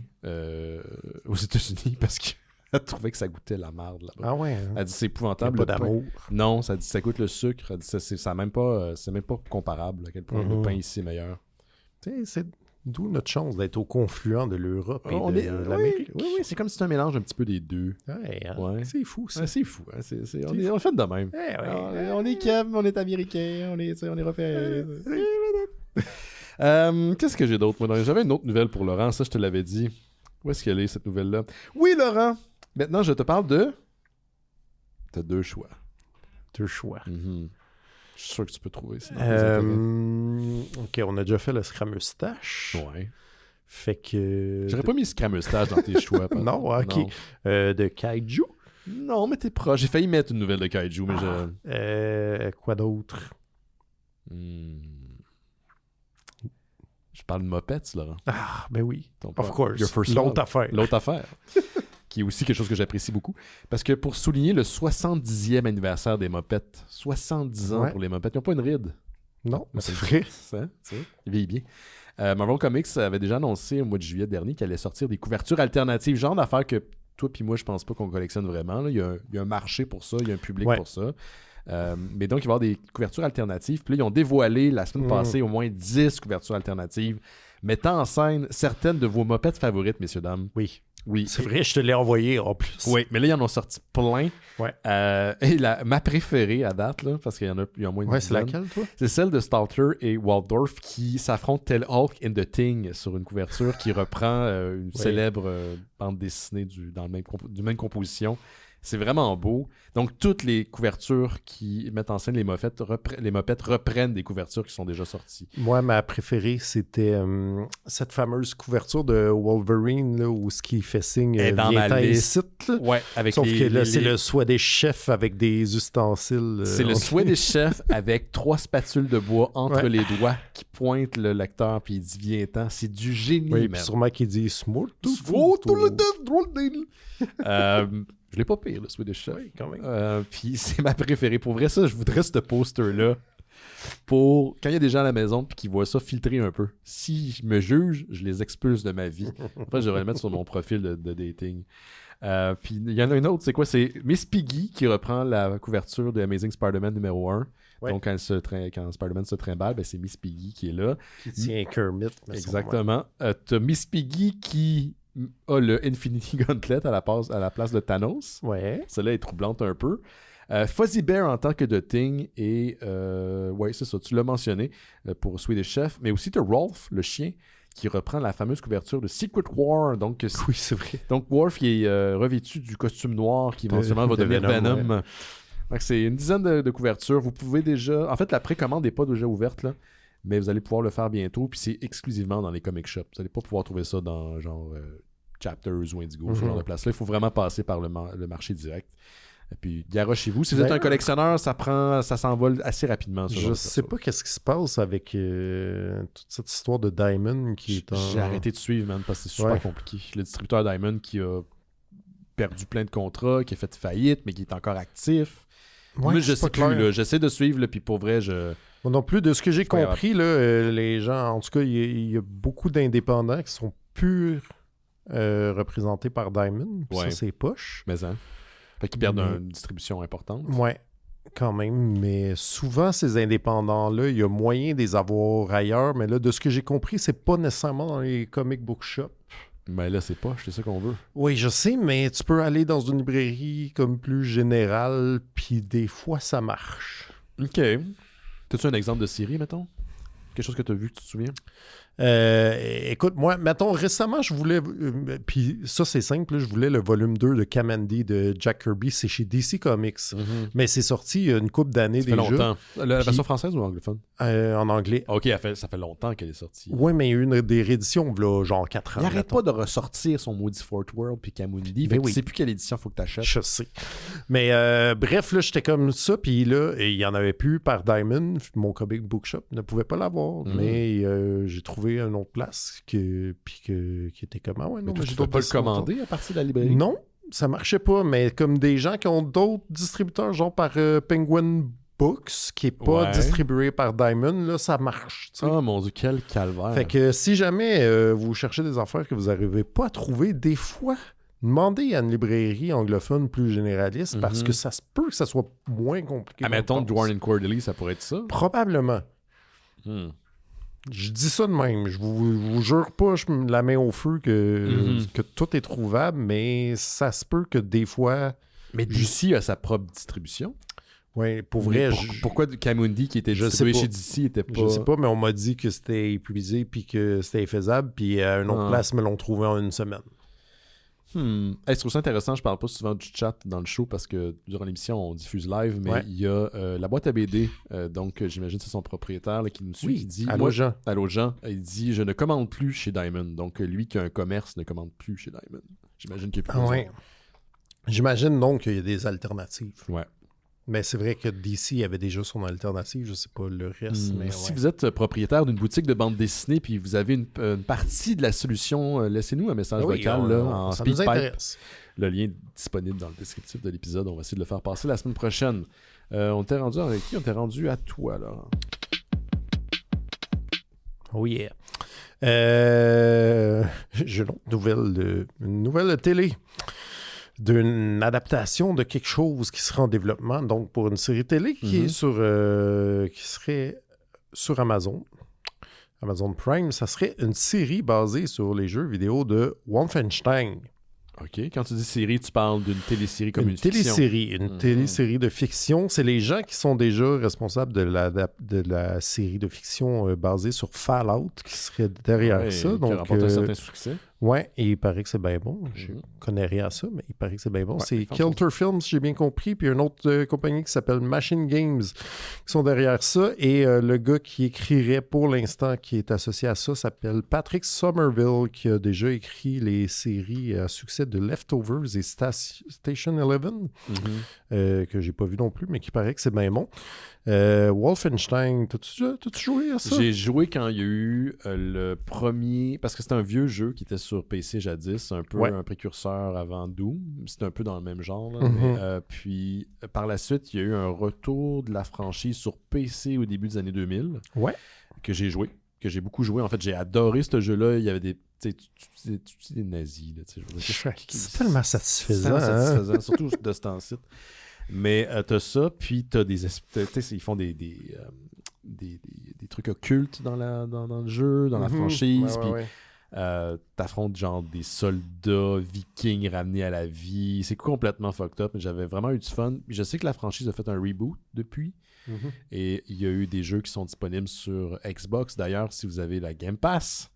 aux États-Unis parce qu'elle trouvait que ça goûtait la marde là-bas. Ah ouais, hein? Elle dit c'est Il y a épouvantable. pas le pain. d'amour. Non, ça dit ça goûte le sucre. Elle dit c'est même pas comparable à quel point le Mhm. pain ici est meilleur. Tu sais, c'est d'où notre chance d'être au confluent de l'Europe et On de est- l'Amérique. Oui, c'est comme si c'était un mélange un petit peu des deux. Ouais, hein? Ouais. C'est fou, ça. Ouais, c'est fou. Hein, on est fait de même. Eh ouais. On est Kev, on est américain, on est européen. Qu'est-ce que j'ai d'autre, moi? J'avais une autre nouvelle pour Laurent, ça je te l'avais dit. Où est-ce qu'elle est, cette nouvelle-là? Oui, Laurent! Maintenant, je te parle de... T'as deux choix. Deux choix. Mhm. Je suis sûr que tu peux trouver ça. dans tes intérêts. OK, on a déjà fait le scramustache. Ouais. Fait que... J'aurais pas mis Scramustache dans tes choix. par Non, contre. OK. De Kaiju. Non, mais t'es proche. J'ai failli mettre une nouvelle de Kaiju, mais Quoi d'autre? Je parle de Muppets, Laurent. Ah, ben oui. Ton Of père. course. Your First L'autre Love. affaire. L'autre affaire. Qui est aussi quelque chose que j'apprécie beaucoup. Parce que pour souligner le 70e anniversaire des Muppets, 70 ans Ouais. pour les Muppets, ils n'ont pas une ride. Non, Mais c'est vrai. Ça, tu sais, il vieillit bien. Marvel Comics avait déjà annoncé au mois de juillet dernier qu'elle allait sortir des couvertures alternatives, genre d'affaires que toi puis moi, je pense pas qu'on collectionne vraiment. Là. Il y a un marché pour ça, il y a un public Ouais. pour ça. Mais donc, il va y avoir des couvertures alternatives. Puis là, ils ont dévoilé la semaine passée au moins 10 couvertures alternatives, mettant en scène certaines de vos Muppets favorites, messieurs, dames. Oui. Oui. C'est vrai, je te l'ai envoyé en plus. Oui, mais là, ils en ont sorti plein. Ouais. Et ma préférée à date, là, parce qu'il y en a moins de Ouais, c'est dizaine, laquelle, toi? c'est celle de Stalter et Waldorf qui s'affrontent tel Hulk and the Thing sur une couverture qui reprend une célèbre bande dessinée du même composition. C'est vraiment beau. Donc, toutes les couvertures qui mettent en scène les mopettes reprennent des couvertures qui sont déjà sorties. Moi, ma préférée, c'était cette fameuse couverture de Wolverine, là, où ce qui fait signe dans ma liste. Ouais, avec sauf que là, c'est le Swedish Chef avec des ustensiles. C'est le Swedish Chef avec 3 spatules de bois entre les doigts qui pointent le lecteur puis il dit viens-t'en. C'est du génie, oui, man. Sûrement qu'il dit smart. Je l'ai pas pire, le Swedish Chef. Oui, quand même. Puis c'est ma préférée. Pour vrai, ça, je voudrais ce poster-là pour quand il y a des gens à la maison puis qui voient ça filtrer un peu. Si je me juge, je les expulse de ma vie. Après, je devrais le mettre sur mon profil de dating. Puis il y en a une autre, c'est quoi? C'est Miss Piggy qui reprend la couverture de Amazing Spider-Man numéro 1. Ouais. Donc, quand Spider-Man se trimballe, ben, c'est Miss Piggy qui est là. Qui tient Kermit. Exactement. T'as Miss Piggy qui a le Infinity Gauntlet à la place de Thanos. Ouais. Celle-là est troublante un peu. Fuzzy Bear en tant que The Thing et ouais, c'est ça, tu l'as mentionné pour Swedish Chef, mais aussi t'as Rolf, le chien, qui reprend la fameuse couverture de Secret War. Donc, oui, c'est vrai. Donc, Worf il est revêtu du costume noir qui éventuellement va devenir Venom. Ouais. Donc, c'est une dizaine de couvertures. Vous pouvez déjà... En fait, la précommande n'est pas déjà ouverte, là, mais vous allez pouvoir le faire bientôt. Puis c'est exclusivement dans les comic shops. Vous n'allez pas pouvoir trouver ça dans genre Chapters ou Indigo, ce genre de place-là. Il faut vraiment passer par le marché direct. Et puis, garochez-vous. Si vous êtes un collectionneur, ça s'envole assez rapidement. Je sais pas qu'est-ce qui se passe avec toute cette histoire de Diamond qui est en... J'ai arrêté de suivre, man, parce que c'est super compliqué. Le distributeur Diamond qui a perdu plein de contrats, qui a fait faillite, mais qui est encore actif. Ouais, moi, je sais plus, là. J'essaie de suivre, là, puis pour vrai, Moi non plus, de ce que j'ai compris, là, les gens, en tout cas, il y a beaucoup d'indépendants qui sont plus représentés par Diamond. Ça, c'est poche. Mais ça. Fait qu'ils perdent une distribution importante. Ouais, quand même. Mais souvent, ces indépendants-là, il y a moyen de les avoir ailleurs. Mais là, de ce que j'ai compris, c'est pas nécessairement dans les comic book shops. Mais là, c'est ça qu'on veut. Oui, je sais, mais tu peux aller dans une librairie comme plus générale, puis des fois, ça marche. OK. T'as-tu un exemple de série, mettons? Quelque chose que tu as vu, que tu te souviens? Écoute, moi, mettons, récemment, je voulais... puis ça, c'est simple, là, je voulais le volume 2 de Kamandi de Jack Kirby. C'est chez DC Comics. Mm-hmm. Mais c'est sorti il y a une couple d'années déjà. Ça fait longtemps. La version française ou anglophone? En anglais. OK, ça fait longtemps qu'elle est sortie. Oui, mais il y a eu des rééditions, là, genre 4 ans. Il n'arrête pas de ressortir son maudit Fort World puis Kamandi. Tu sais plus quelle édition il faut que tu achètes. Je sais. Mais bref, là, j'étais comme ça. Puis là, il n'y en avait plus par Diamond. Mon comic bookshop ne pouvait pas l'avoir. Mm-hmm. Mais j'ai trouvé une autre place qui était comme ouais, non, mais tu peux pas le commander à partir de la librairie? Non, ça marchait pas, mais comme des gens qui ont d'autres distributeurs, genre par Penguin Books, qui est pas distribué par Diamond, là, ça marche. T'sais. Oh mon Dieu, quel calvaire. Fait que si jamais vous cherchez des affaires que vous n'arrivez pas à trouver, des fois, demandez à une librairie anglophone plus généraliste, parce que ça se peut que ça soit moins compliqué. Mettons, Dwarn and Quarterly, ça pourrait être ça? Probablement. Je dis ça de même. Je vous jure pas, je me la mets au feu que tout est trouvable, mais ça se peut que des fois... Mais DC a sa propre distribution. Oui, pour vrai. Pourquoi Kamandi qui était distribué chez DC était pas... Je sais pas, mais on m'a dit que c'était épuisé puis que c'était infaisable, puis à une autre place, me l'ont trouvé en une semaine. Je trouve ça intéressant, je parle pas souvent du chat dans le show parce que durant l'émission on diffuse live, mais il y a la boîte à BD, donc j'imagine que c'est son propriétaire là, qui nous suit, qui dit Allô Jean, il dit je ne commande plus chez Diamond, donc lui qui a un commerce ne commande plus chez Diamond. J'imagine qu'il y a plus besoin. J'imagine donc qu'il y a des alternatives. Ouais. Mais c'est vrai que DC avait déjà son alternative, je sais pas le reste. Mais si vous êtes propriétaire d'une boutique de bande dessinée puis vous avez une partie de la solution, laissez-nous un message vocal en SpeedPipe. Le lien est disponible dans le descriptif de l'épisode. On va essayer de le faire passer la semaine prochaine. On t'est rendu avec qui? On t'est rendu à toi, là. Oh yeah. J'ai une nouvelle de télé. D'une adaptation de quelque chose qui sera en développement, donc pour une série télé qui serait sur Amazon Prime. Ça serait une série basée sur les jeux vidéo de Wolfenstein. OK. Quand tu dis série, tu parles d'une télésérie comme une fiction. Une télésérie de fiction. C'est les gens qui sont déjà responsables de la série de fiction basée sur Fallout qui serait derrière ça. Donc, qui a remporté un certain succès. Ouais, et il paraît que c'est bien bon. Je connais rien à ça, mais il paraît que c'est bien bon. Ouais, C'est Kilter Films, si j'ai bien compris, puis une autre compagnie qui s'appelle Machine Games qui sont derrière ça. Et le gars qui écrirait pour l'instant, qui est associé à ça, s'appelle Patrick Somerville, qui a déjà écrit les séries à succès de Leftovers et Station 11, que j'ai pas vu non plus, mais qui paraît que c'est bien bon. Wolfenstein, t'as-tu joué à ça? J'ai joué quand il y a eu le premier... Parce que c'était un vieux jeu qui était sur PC jadis, un peu un précurseur avant Doom. C'était un peu dans le même genre. Là, mais, puis, par la suite, il y a eu un retour de la franchise sur PC au début des années 2000 que j'ai joué, que j'ai beaucoup joué. En fait, j'ai adoré ce jeu-là. Il y avait des... Tu sais, des nazis. Là, c'est tellement satisfaisant. Satisfaisant, surtout de ce temps-ci. Mais t'as ça, puis t'as des... ils font des trucs occultes dans le jeu, dans la franchise, puis t'affrontes genre des soldats vikings ramenés à la vie. C'est complètement fucked up, mais j'avais vraiment eu du fun. Je sais que la franchise a fait un reboot depuis, et il y a eu des jeux qui sont disponibles sur Xbox. D'ailleurs, si vous avez la Game Pass...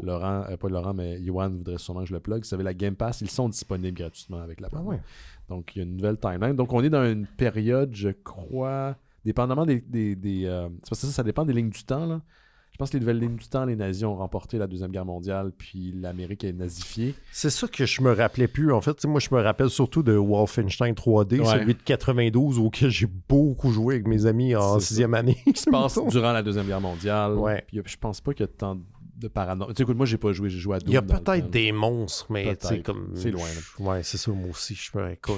Laurent, pas Laurent, mais Yoann voudrait sûrement que je le plug. Vous savez, la Game Pass, ils sont disponibles gratuitement avec la pandémie. Donc, il y a une nouvelle timeline. Donc, on est dans une période, je crois, dépendamment des c'est parce que ça dépend des lignes du temps, là. Je pense que les nouvelles lignes du temps, les nazis ont remporté la Deuxième Guerre mondiale, puis l'Amérique est nazifiée. C'est ça que je me rappelais plus. En fait, moi, je me rappelle surtout de Wolfenstein 3D, celui de 92, auquel j'ai beaucoup joué avec mes amis en 6e année. Qui se passe durant la Deuxième Guerre mondiale. Puis je pense pas qu'il y a tant de paranormal. Tu sais, écoute, moi, j'ai pas joué, j'ai joué à Doom. Il y a peut-être des monstres, mais c'est comme... C'est loin, là. Ouais, c'est ça, moi aussi.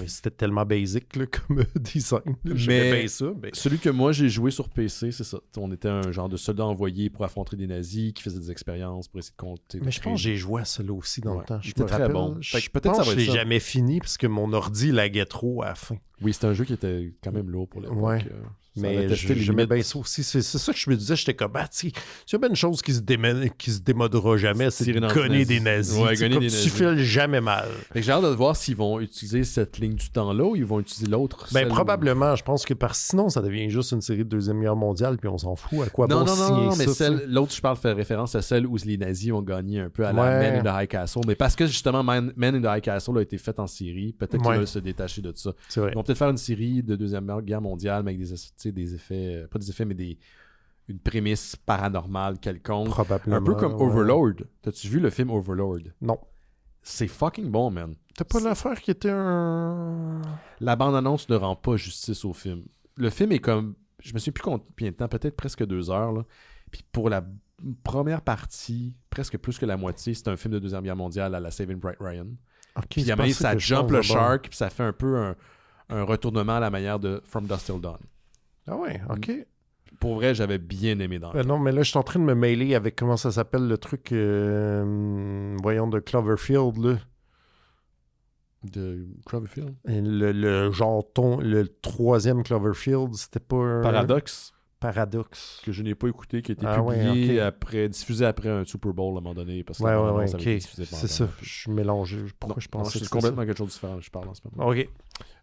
C'était tellement basic, là, comme design. Mais bien ça, celui que moi, j'ai joué sur PC, c'est ça. On était un genre de soldat envoyé pour affronter des nazis qui faisaient des expériences pour essayer de compter. Mais je pense que j'ai joué à celui-là aussi dans le temps. C'était très bon. Peut-être que je l'ai jamais fini parce que mon ordi laguait trop à la fin. Oui, c'était un jeu qui était quand même lourd pour l'époque. Ouais. Mais j'aimais bien ça aussi. C'est ça que je me disais. J'étais comme, s'il y a bien une chose qui se démodera jamais, c'est de gonner des nazis. Tu fais jamais mal. J'ai hâte de voir s'ils vont utiliser cette ligne du temps-là ou ils vont utiliser l'autre. Probablement. Je pense que sinon, ça devient juste une série de Deuxième Guerre mondiale puis on s'en fout. À quoi bon signer ça? Mais l'autre, je parle, fait référence à celle où les nazis ont gagné un peu à la Man in the High Castle. Mais parce que justement, Man in the High Castle a été fait en série, peut-être qu'ils veulent se détacher de ça. C'est vrai. Ils vont peut-être faire une série de Deuxième Guerre mondiale, mais avec des effets, pas des effets, mais une prémisse paranormale quelconque. Probablement. Un peu comme Overlord. T'as-tu vu le film Overlord? Non. C'est fucking bon, man. T'as pas l'affaire qui était un... La bande-annonce ne rend pas justice au film. Le film est comme... Je me souviens plus combien de temps, peut-être presque 2 heures, là. Puis pour la première partie, presque plus que la moitié, c'est un film de Deuxième Guerre mondiale à la Saving Private Ryan. Okay, puis à un moment donné, ça jump le shark, puis ça fait un peu un retournement à la manière de From Dusk Till Dawn. Ah ouais, ok. Pour vrai, j'avais bien aimé dans non, mais là, je suis en train de me mêler avec comment ça s'appelle le truc, voyons, de Cloverfield, là. De Cloverfield? Le genre le 3e Cloverfield, c'était pas... Paradoxe. Que je n'ai pas écouté, qui a été publié diffusé après un Super Bowl à un moment donné. Parce que avait été diffusé c'est ça. Je suis mélangé. Pourquoi je pense que c'est complètement quelque chose de différent. Je parle en ce moment. Ok.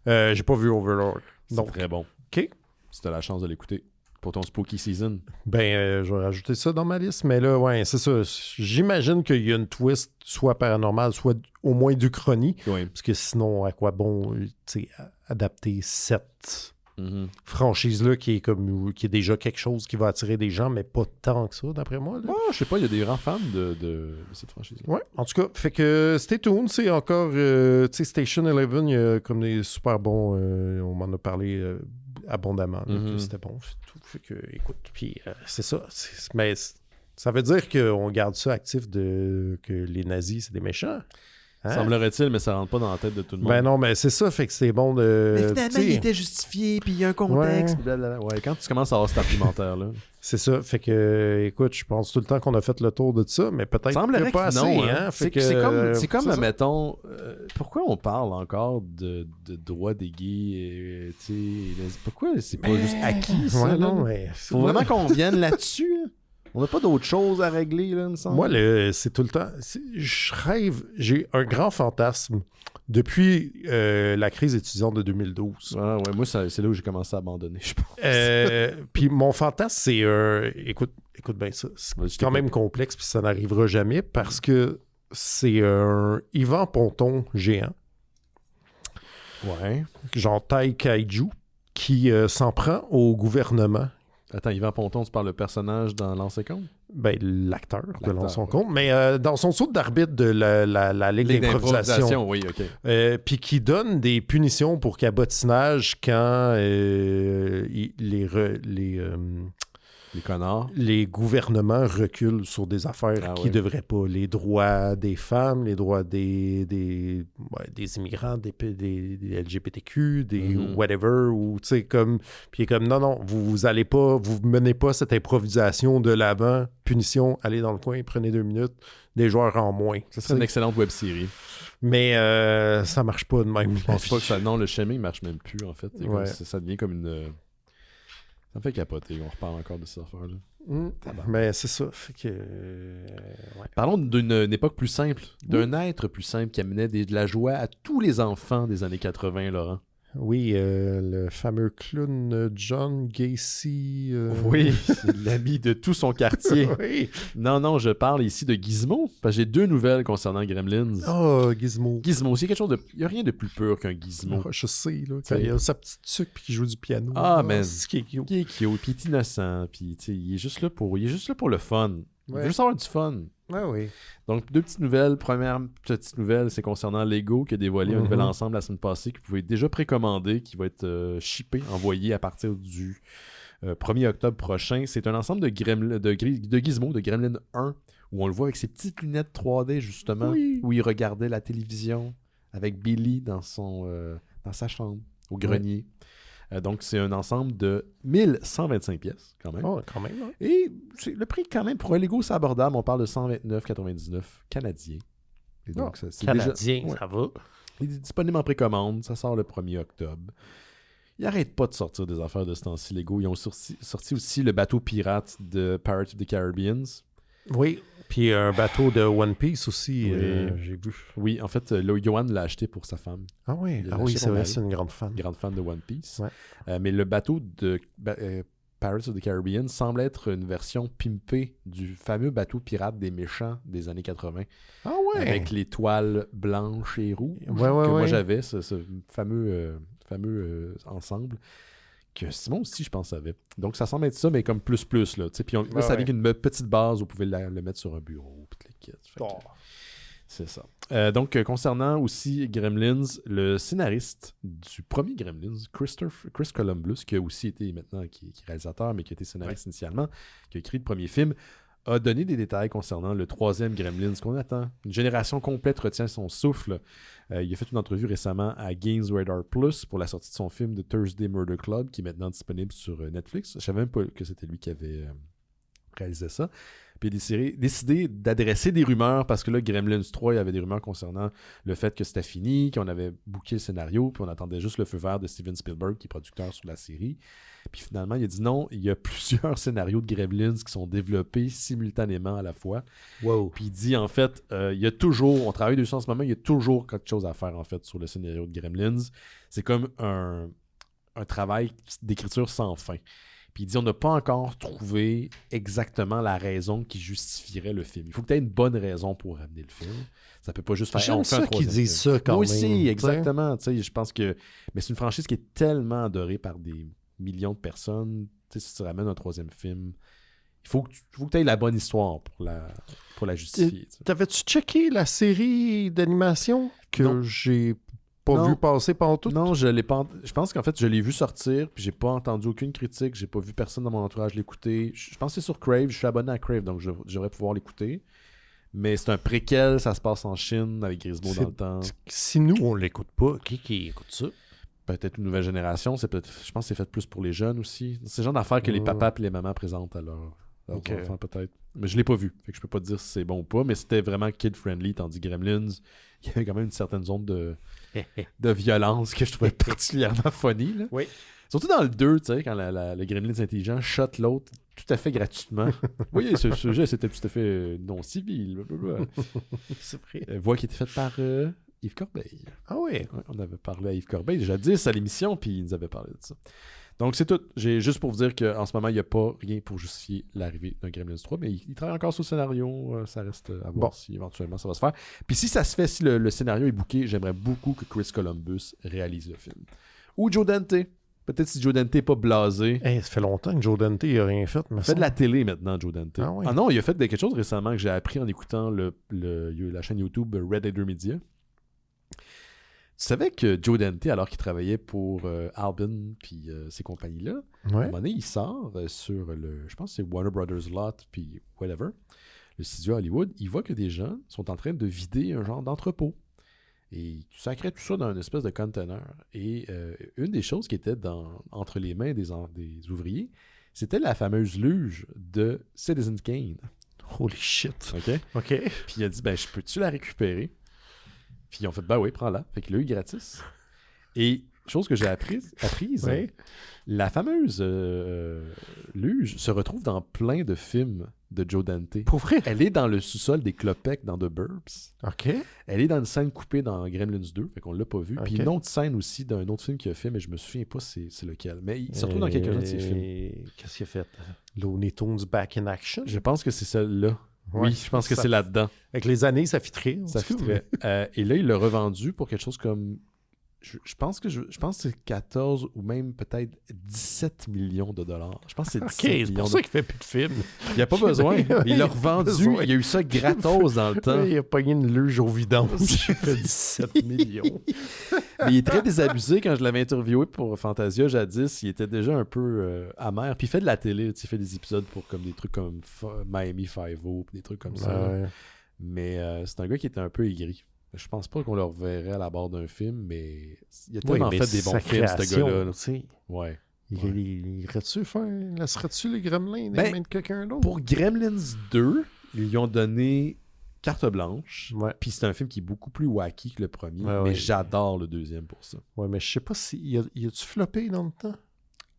J'ai pas vu Overlord. C'est très bon. Ok. Si t'as la chance de l'écouter pour ton Spooky Season. Je vais rajouter ça dans ma liste. Mais là, c'est ça. J'imagine qu'il y a une twist, soit paranormale, soit au moins d'Uchronie. Oui. Parce que sinon, à quoi bon adapter cette franchise-là qui est déjà quelque chose qui va attirer des gens, mais pas tant que ça, d'après moi. Là. Je sais pas, il y a des grands fans de cette franchise-là. Ouais, en tout cas, fait que stay tuned, c'est encore, Station 11, il y a comme des super bons, on m'en a parlé abondamment, que c'était bon. Tout. Fait que, écoute, puis c'est ça. Mais ça veut dire qu'on garde ça actif que les nazis, c'est des méchants. Hein? Semblerait-il, mais ça rentre pas dans la tête de tout le monde. Ben non, mais c'est ça, fait que c'est bon de... Mais finalement, il était justifié, puis il y a un contexte. Ouais, quand tu commences à avoir cet argumentaire-là. C'est ça, fait que, écoute, je pense tout le temps qu'on a fait le tour de ça, mais peut-être que pas assez. Non, hein? C'est comme mettons, pourquoi on parle encore de droits des gays, pourquoi c'est pas juste acquis, ça? Ouais, non, mais... Faut vraiment qu'on vienne là-dessus, hein? On n'a pas d'autre chose à régler, là, il me semble. Moi, c'est tout le temps... Je rêve... J'ai un grand fantasme depuis la crise étudiante de 2012. Ah, ouais, moi, c'est là où j'ai commencé à abandonner, je pense. Puis mon fantasme, c'est... écoute bien ça. C'est quand même complexe, puis ça n'arrivera jamais, parce que c'est un Yvan Ponton géant, Ouais. genre taille kaiju, qui s'en prend au gouvernement. Attends, Yvan Ponton, tu parles le personnage dans L'ancien compte? Ben, l'acteur de L'acteur, dans son ouais. compte, mais dans son saut d'arbitre de la Ligue d'improvisation. Oui, OK. Puis qui donne des punitions pour cabotinage quand Les connards. les gouvernements reculent sur des affaires qui oui. devraient pas. Les droits des femmes, les droits des immigrants, des LGBTQ, des whatever, ou tu sais, comme... Puis il est comme, non, vous allez pas, vous menez pas cette improvisation de l'avant, punition, allez dans le coin, prenez 2 minutes, des joueurs en moins. Ça serait une excellente web-série. Mais ça marche pas de même. Je pense pas que ça... Non, le shaming marche même plus, en fait. Et Ouais. ça devient comme une... Ça me fait capoter, on reparle encore de cette affaire-là. Mais c'est ça. Fait que, Parlons d'une époque plus simple, d'un être plus simple qui amenait de la joie à tous les enfants des années 80, Laurent. Oui, le fameux clown John Gacy. Oui, c'est l'ami de tout son quartier. Oui. Non, je parle ici de Gizmo, parce que j'ai 2 nouvelles concernant Gremlins. Oh, Gizmo. Gizmo, c'est quelque chose de... Il n'y a rien de plus pur qu'un Gizmo. Oh, je sais, là, quand il a sa petite sucre puis qu'il joue du piano. Ah, mais c'est qui est cute. il est cute, puis il est innocent, puis tu sais, il est juste là pour le fun. Il veut juste avoir du fun. Ouais, oui. Donc, 2 petites nouvelles. Première petite nouvelle, c'est concernant Lego qui a dévoilé un nouvel ensemble la semaine passée que vous pouvez déjà précommander, qui va être shippé, envoyé à partir du 1er octobre prochain. C'est un ensemble de Gizmo, de Gremlin 1, où on le voit avec ses petites lunettes 3D, justement, où il regardait la télévision avec Billy dans sa chambre, au grenier. Donc, c'est un ensemble de 1125 pièces, quand même. Oh, quand même. Hein? Et le prix, quand même, pour un Lego, c'est abordable. On parle de 129,99 canadiens. Et donc, c'est Canadien, déjà... ça va. Il est disponible en précommande. Ça sort le 1er octobre. Ils n'arrêtent pas de sortir des affaires de ce temps-ci, Lego. Ils ont sorti aussi le bateau pirate de Pirates of the Caribbean. Oui, puis un bateau de One Piece aussi, Oui. j'ai vu. Oui, en fait, Johan l'a acheté pour sa femme. Ah oui, Il a acheté c'est pour vrai, elle. c'est une grande fan. Grande fan de One Piece. Ouais. Mais le bateau de Pirates of the Caribbean semble être une version pimpée du fameux bateau pirate des méchants des années 80. Ah ouais! Avec les toiles blanches et rouges Ouais, que moi ouais. j'avais, ce fameux ensemble que Simon aussi, je pense, avait. Donc ça semble être ça, mais comme plus, là. Puis là, c'est avec une petite base où vous pouvez le mettre sur un bureau. Puis les kits. Fait que c'est ça. Donc, concernant aussi Gremlins, le scénariste du premier Gremlins, Chris Columbus, qui a aussi été maintenant, qui est réalisateur, mais qui a été scénariste initialement, qui a écrit le premier film, a donné des détails concernant le 3e Gremlins qu'on attend. Une génération complète retient son souffle. Il a fait une entrevue récemment à Games Radar Plus pour la sortie de son film The Thursday Murder Club, qui est maintenant disponible sur Netflix. Je ne savais même pas que c'était lui qui avait réalisé ça. Puis il a décidé d'adresser des rumeurs, parce que là, Gremlins 3, il y avait des rumeurs concernant le fait que c'était fini, qu'on avait booké le scénario, puis on attendait juste le feu vert de Steven Spielberg, qui est producteur sur la série. Puis finalement, il a dit non, il y a plusieurs scénarios de Gremlins qui sont développés simultanément à la fois. Wow. Puis il dit, en fait, il y a toujours, on travaille dessus en ce moment, il y a toujours quelque chose à faire, en fait, sur le scénario de Gremlins. C'est comme un travail d'écriture sans fin. Puis il dit, on n'a pas encore trouvé exactement la raison qui justifierait le film. Il faut que tu aies une bonne raison pour ramener le film. Ça peut pas juste faire... J'aime ça qu'ils disent ça quand Moi même. aussi, exactement. Je pense que... Mais c'est une franchise qui est tellement adorée par des millions de personnes. Si tu ramènes un 3e film, il faut que tu aies la bonne histoire pour la justifier. T'avais-tu checké la série d'animation que j'ai pas vu passer pendant tout? Non, je l'ai pas. Je pense qu'en fait, je l'ai vu sortir, puis j'ai pas entendu aucune critique, j'ai pas vu personne dans mon entourage l'écouter. Je pense que c'est sur Crave, je suis abonné à Crave, donc j'aurais pouvoir l'écouter. Mais c'est un préquel, ça se passe en Chine avec Gizmo dans le temps. Si nous, on l'écoute pas, qui écoute ça? Peut-être une nouvelle génération, je pense que c'est fait plus pour les jeunes aussi. C'est le genre d'affaires que les papas et les mamans présentent à leurs enfants, peut-être. Mais je l'ai pas vu, fait que je peux pas te dire si c'est bon ou pas, mais c'était vraiment kid-friendly, tandis que Gremlins, il y avait quand même une certaine zone de violence que je trouvais particulièrement funny. Là. Oui. Surtout dans le 2, tu sais, quand le Gremlins intelligent shot l'autre tout à fait gratuitement. Oui, ce sujet, c'était tout à fait non civil. C'est vrai. Voix qui était faite par Yves Corbeil. Ah oui. Ouais, on avait parlé à Yves Corbeil jadis à l'émission, puis il nous avait parlé de ça. Donc, c'est tout. J'ai juste pour vous dire qu'en ce moment, il n'y a pas rien pour justifier l'arrivée d'un Gremlins 3, mais il travaille encore sur le scénario. Ça reste à voir si éventuellement ça va se faire. Puis si ça se fait, si le scénario est booké, j'aimerais beaucoup que Chris Columbus réalise le film. Ou Joe Dante. Peut-être si Joe Dante n'est pas blasé. Hey, ça fait longtemps que Joe Dante n'a rien fait. Il fait de la télé maintenant, Joe Dante. Ah, oui. Non, il a fait quelque chose récemment que j'ai appris en écoutant la chaîne YouTube Red Letter Media. Tu savais que Joe Dante, alors qu'il travaillait pour Albin puis ces compagnies-là, à un moment donné, il sort sur je pense que c'est Warner Brothers Lot puis whatever, le studio à Hollywood, il voit que des gens sont en train de vider un genre d'entrepôt. Et il sacrait tout ça dans une espèce de container. Et une des choses qui était entre les mains des ouvriers, c'était la fameuse luge de Citizen Kane. Holy shit. OK? Puis il a dit, je peux-tu la récupérer? Puis ils ont fait, oui, prends-la. Fait qu'il l'a eu gratis. Et chose que j'ai apprise, oui. la fameuse luge se retrouve dans plein de films de Joe Dante. Pour vrai? Elle est dans le sous-sol des Klopek dans The Burbs. OK. Elle est dans une scène coupée dans Gremlins 2, fait qu'on l'a pas vu. Puis une autre scène aussi d'un autre film qu'il a fait, mais je me souviens pas c'est lequel. Mais il se retrouve dans quelques-uns de ses films. Qu'est-ce qu'il a fait? Looney Tunes Back in Action? Je pense que c'est celle-là. Ouais, oui, je pense que c'est là-dedans. Avec les années, ça fitterait. Ça fitterait. Et là, il l'a revendu pour quelque chose comme... Je pense que c'est 14 ou même peut-être 17 millions de dollars. Je pense que c'est 17 millions. C'est pour ça qu'il fait plus de films. Il n'y a pas besoin. Il l'a revendu. Il a eu ça gratos dans le temps. Il a pogné une luge au vidange. Il fait 17 millions. Mais il est très désabusé. Quand je l'avais interviewé pour Fantasia jadis, il était déjà un peu amer. Puis il fait de la télé. Il fait des épisodes pour comme des trucs comme Miami 5-0, des trucs comme ça. Ouais. Mais c'est un gars qui était un peu aigri. Je pense pas qu'on le reverrait à la barre d'un film, mais il a tellement fait des bons films, ce gars-là. Ouais. Il laisserait-tu les Gremlins dans les mains de quelqu'un d'autre? Pour Gremlins 2, ils lui ont donné carte blanche. Ouais. Puis c'est un film qui est beaucoup plus wacky que le premier, ouais, mais j'adore le deuxième pour ça. Ouais, mais je sais pas si... Y a-tu floppé dans le temps?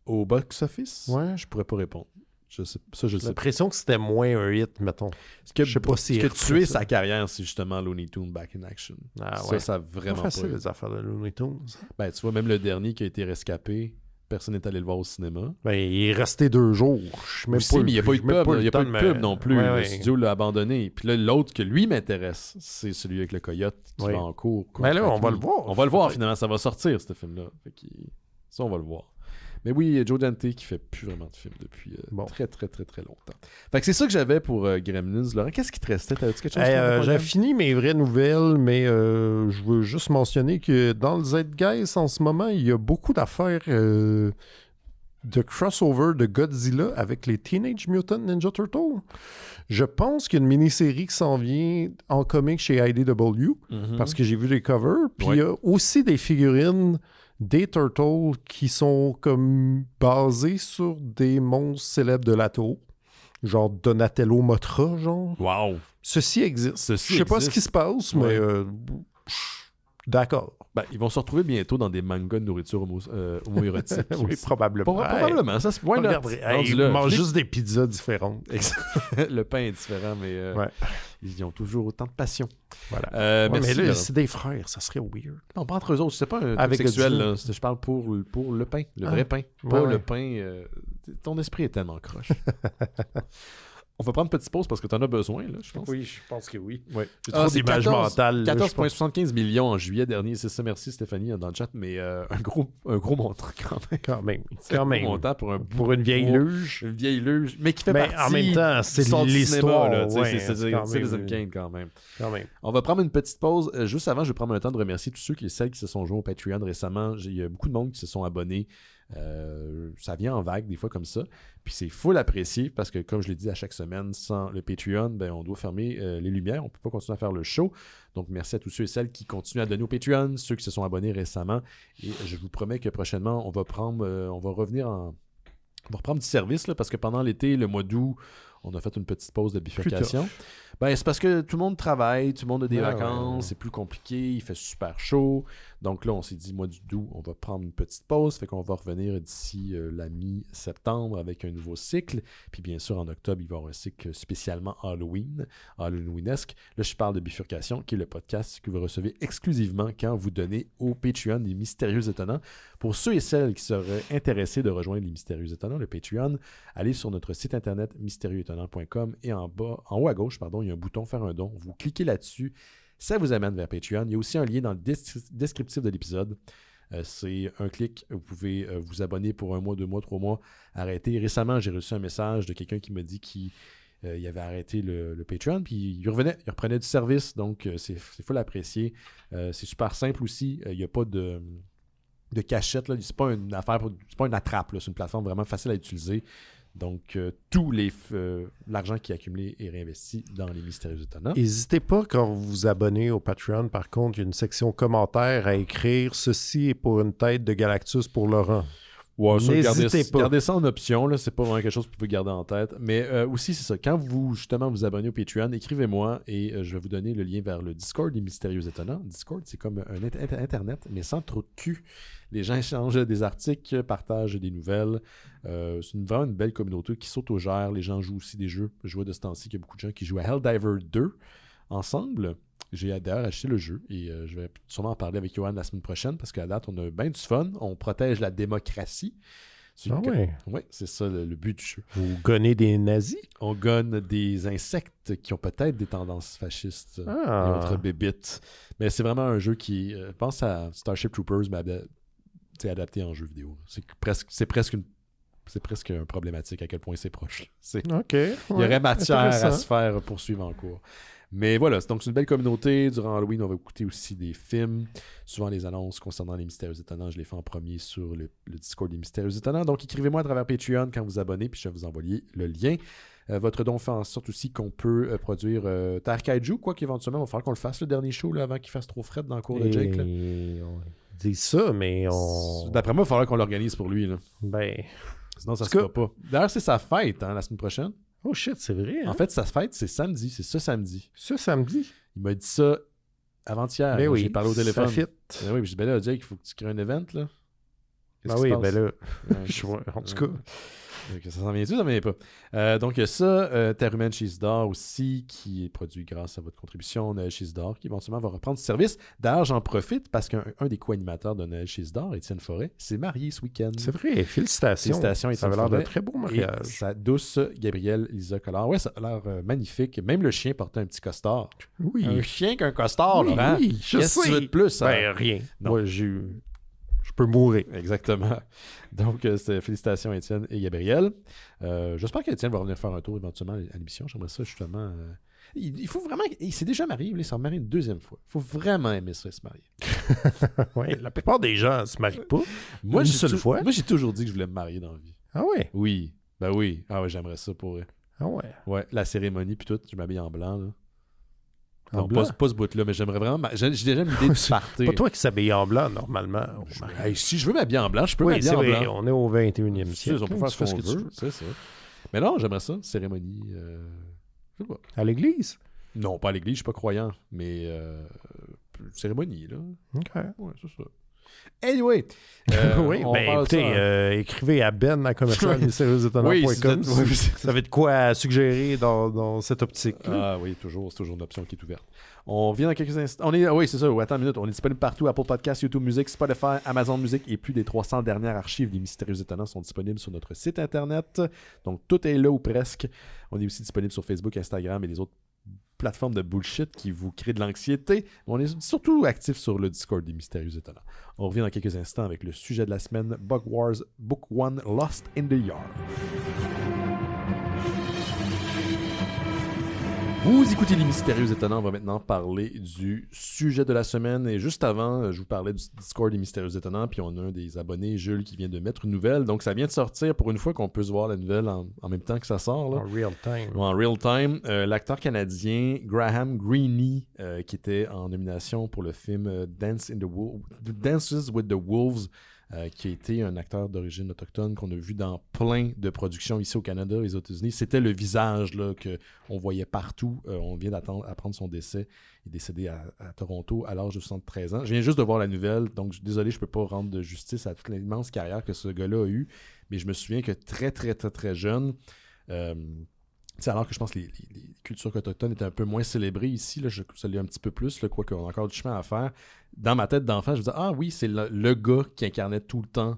Au box-office? Ouais. Je pourrais pas répondre. Je sais J'ai l'impression que c'était moins un hit, mettons. Je sais pas si... Ce que tué sa carrière, c'est justement Looney Tunes Back in Action. Ah, ouais. Ça a vraiment pas... facile, les affaires de Looney Tunes. Tu vois, même le dernier qui a été rescapé, personne n'est allé le voir au cinéma. Il est resté 2 jours. Mais il n'y a pas eu de pub. Il n'y a pas eu de pub non plus. Le studio l'a abandonné. Puis là, l'autre que lui m'intéresse, c'est celui avec le coyote qui va en cours. Mais là, on va le voir. On va le voir finalement. Ça va sortir, ce film-là. Ça, on va le voir. Mais oui, Joe Dante qui fait plus vraiment de films depuis très, très, très, très longtemps. Fait que c'est ça que j'avais pour Gremlins. Laurent, qu'est-ce qui te restait? T'avais-tu quelque chose? J'ai fini mes vraies nouvelles, mais je veux juste mentionner que dans le Zeitgeist, en ce moment, il y a beaucoup d'affaires de crossover de Godzilla avec les Teenage Mutant Ninja Turtles. Je pense qu'il y a une mini-série qui s'en vient en comics chez IDW, parce que j'ai vu les covers. Puis il y a aussi des figurines des Turtles qui sont comme basés sur des monstres célèbres de l'Ato. Genre Donatello Motra, genre. Wow! Ceci existe. Je sais pas ce qui se passe, mais d'accord. Ils vont se retrouver bientôt dans des mangas de nourriture homo-érotique. Oui, probablement. Probablement. Ça, ils mangent juste des pizzas différentes. Le pain est différent, mais ils ont toujours autant de passion. Voilà. Merci, mais là, c'est des frères, ça serait weird. Non, pas entre eux autres. C'est pas un truc avec sexuel. Là. Je parle pour le pain. Le vrai pain. Pas le pain... ton esprit est tellement croche. On va prendre une petite pause parce que tu en as besoin, là, je pense. Oui, je pense que oui. J'ai trop d'image mentale. 14,75 millions en juillet dernier. C'est ça, merci Stéphanie dans le chat, mais un gros montant quand même. Quand même. Montant pour une vieille luge. Une vieille luge, mais qui fait partie en même temps, c'est l'histoire. C'est Citizen Kane quand même. On va prendre une petite pause. Juste avant, je vais prendre le temps de remercier tous ceux et celles qui se sont joints au Patreon récemment. Il y a beaucoup de monde qui se sont abonnés. Ça vient en vague des fois comme ça, puis c'est full apprécié parce que comme je l'ai dit à chaque semaine, sans le Patreon, on doit fermer les lumières, on peut pas continuer à faire le show, donc merci à tous ceux et celles qui continuent à donner au Patreon, ceux qui se sont abonnés récemment, et je vous promets que prochainement on va reprendre du service là, parce que pendant l'été, le mois d'août, On a fait une petite pause de bifurcation. Ben, c'est parce que tout le monde travaille, tout le monde a des vacances, c'est plus compliqué, il fait super chaud. Donc là, on s'est dit, mois d'août, on va prendre une petite pause. Fait qu'on va revenir d'ici la mi-septembre avec un nouveau cycle. Puis bien sûr, en octobre, il va y avoir un cycle spécialement Halloweenesque. Là, je parle de Bifurcation, qui est le podcast que vous recevez exclusivement quand vous donnez au Patreon les Mystérieux Étonnants. Pour ceux et celles qui seraient intéressés de rejoindre les Mystérieux Étonnants, le Patreon, allez sur notre site internet mystérieuxétonnant.com et en haut à gauche, il y a un bouton Faire un don. Vous cliquez là-dessus, ça vous amène vers Patreon. Il y a aussi un lien dans le descriptif de l'épisode. C'est un clic, vous pouvez vous abonner pour 1 mois, 2 mois, 3 mois, arrêter. Récemment, j'ai reçu un message de quelqu'un qui m'a dit qu'il avait arrêté le Patreon, puis il reprenait du service, donc c'est full apprécié. C'est super simple aussi, il n'y a pas de cachette, là. C'est pas une affaire, c'est pas une attrape, là. C'est une plateforme vraiment facile à utiliser. Donc, tout l'argent qui est accumulé est réinvesti dans les Mystérieux Étonnants. N'hésitez pas, quand vous vous abonnez au Patreon, par contre, il y a une section commentaires à écrire « Ceci est pour une tête de Galactus pour Laurent ». Ouais, ça, N'hésitez pas. Gardez ça en option, là, c'est pas vraiment quelque chose que vous pouvez garder en tête. Mais aussi, c'est ça, quand vous, justement, vous abonnez au Patreon, écrivez-moi et je vais vous donner le lien vers le Discord des Mystérieux Étonnants. Discord, c'est comme un Internet, mais sans trop de cul. Les gens échangent des articles, partagent des nouvelles. C'est vraiment une belle communauté qui s'autogère. Les gens jouent aussi des jeux. Je vois de ce temps-ci qu'il y a beaucoup de gens qui jouent à Helldiver 2 ensemble. J'ai d'ailleurs acheté le jeu et je vais sûrement en parler avec Johan la semaine prochaine parce qu'à date, on a bien du fun. On protège la démocratie. Oui, c'est ça le but du jeu. Vous gonnez des nazis? On gonne des insectes qui ont peut-être des tendances fascistes et autres bébites. Mais c'est vraiment un jeu qui pense à Starship Troopers, mais adapté en jeu vidéo. C'est presque un problématique à quel point c'est proche. Il y aurait matière à se faire poursuivre en cours. Mais voilà, donc c'est une belle communauté. Durant Halloween, on va écouter aussi des films. Souvent, les annonces concernant les Mystérieux Étonnants, je les fais en premier sur le Discord des Mystérieux Étonnants. Donc, écrivez-moi à travers Patreon quand vous abonnez, puis je vais vous envoyer le lien. Votre don fait en sorte aussi qu'on peut produire Terre Kaiju, quoi qu'éventuellement, il va falloir qu'on le fasse le dernier show là, avant qu'il fasse trop fret dans le cours de Jake. Là. On dit ça, mais on... D'après moi, il va falloir qu'on l'organise pour lui. Là. Ben... Sinon, ça se fera pas. D'ailleurs, c'est sa fête la semaine prochaine. Oh shit, c'est vrai. Hein? En fait, sa fête, c'est samedi. C'est ce samedi. Ce samedi? Il m'a dit ça avant-hier. Ben oui, j'ai parlé au téléphone. Ça fit. Ben oui, je dis, ben là, Jake, il faut que tu crées un event, là. Ben oui, ben là. Ouais, en tout cas. Ça s'en vient-tu? Ça s'en vient pas. Donc, il y a ça. Terre humaine Cheese d'or aussi, qui est produit grâce à votre contribution. Noël Cheese d'or, qui éventuellement va reprendre du service. D'ailleurs, j'en profite parce qu'un des co-animateurs de Noël Cheese d'or, Étienne Forêt, s'est marié ce week-end. C'est vrai. Félicitations. Félicitations, ça Étienne avait l'air Forêt. d'un très beau mariage. Et sa douce Gabrielle Lisa Collard. Ouais, ça a l'air magnifique. Même le chien portait un petit costard. Oui. Un chien qu'un costard, oui, Laurent. Oui, je Qu'est-ce que tu veux de plus? Hein? Ben, rien. Non. Moi, je peux mourir. Exactement. Donc, félicitations Étienne et Gabriel. J'espère qu'Étienne va revenir faire un tour éventuellement à l'émission. J'aimerais ça justement. Il faut vraiment. Il s'est déjà marié, il s'est remarié une deuxième fois. Il faut vraiment aimer ça, se marier. Ouais, la plupart des gens ne se marient pas. Moi, une seule fois. Moi, j'ai toujours dit que je voulais me marier dans la vie. Ah ouais? Oui. Ben oui. Ah ouais, j'aimerais ça pour. Ah ouais. Ouais, la cérémonie puis tout, je m'habille en blanc. Là. En non, blanc? pas ce bout-là, mais j'aimerais vraiment. J'ai déjà l'idée de partir. Pas toi qui s'habille en blanc, normalement. Hey, si je veux m'habiller en blanc, je peux oui, m'habiller c'est en vrai. blanc. On est au 21e siècle. On peut faire ce qu'on veut. C'est ça. Mais non, j'aimerais ça. Cérémonie. Je sais pas. À l'église? Non, pas à l'église, je suis pas croyant. Mais cérémonie, là. OK. Ouais, c'est ça. Anyway. Oui, ben écoutez, écrivez à Ben à commercial-mystérieuxétonnants.com. Ça va être quoi à suggérer dans cette optique. Ah oui, c'est toujours une option qui est ouverte. On vient dans quelques instants. Oui, c'est ça. Attends une minute. On est disponible partout. Apple Podcasts, YouTube Music, Spotify, Amazon Music et plus des 300 dernières archives des Mystérieux Étonnants sont disponibles sur notre site internet. Donc tout est là ou presque. On est aussi disponible sur Facebook, Instagram et les autres plateforme de bullshit qui vous crée de l'anxiété. On est surtout actif sur le Discord des Mystérieux Étonnants. On revient dans quelques instants avec le sujet de la semaine, Bug Wars Book 1 Lost in the Yard. Vous écoutez les Mystérieux Étonnants, on va maintenant parler du sujet de la semaine. Et juste avant, je vous parlais du Discord des Mystérieux Étonnants, puis on a un des abonnés, Jules, qui vient de mettre une nouvelle. Donc ça vient de sortir pour une fois qu'on peut se voir la nouvelle en même temps que ça sort. Là. En real time. En real time. L'acteur canadien Graham Greene, qui était en nomination pour le film Dances with the Wolves, qui a été un acteur d'origine autochtone qu'on a vu dans plein de productions ici au Canada et aux États-Unis. C'était le visage là, qu'on voyait partout. On vient d'apprendre son décès. Il est décédé à Toronto à l'âge de 73 ans. Je viens juste de voir la nouvelle, donc désolé, je ne peux pas rendre de justice à toute l'immense carrière que ce gars-là a eue, mais je me souviens que très, très, très, très jeune, alors que je pense que les cultures autochtones étaient un peu moins célébrées ici, là, ça l'est un petit peu plus, là, quoique on a encore du chemin à faire. Dans ma tête d'enfant, je me disais, ah oui, c'est le gars qui incarnait tout le temps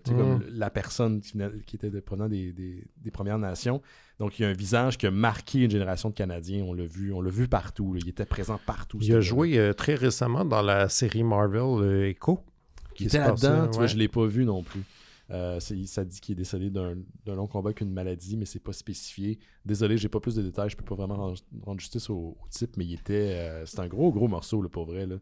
comme la personne qui était provenant des Premières Nations. Donc, il y a un visage qui a marqué une génération de Canadiens. On l'a vu partout. Là. Il était présent partout. Il a joué très récemment dans la série Marvel Echo. Il était là-dedans. Ouais. Je ne l'ai pas vu non plus. Ça dit qu'il est décédé d'un long combat avec une maladie, mais c'est pas spécifié. Désolé, j'ai pas plus de détails. Je peux pas vraiment rendre justice au type, mais c'était un gros morceau, là, pour vrai. Là.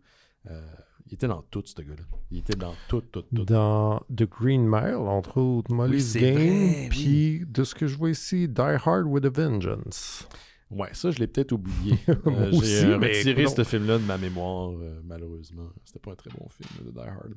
Il était dans tout, ce gars-là. Il était dans tout. Dans The Green Mile, entre autres, Molly's Game, puis de ce que je vois ici, Die Hard with a Vengeance. Ouais, ça, je l'ai peut-être oublié. J'ai retiré ce film-là de ma mémoire, malheureusement. C'était pas un très bon film, de Die Hard.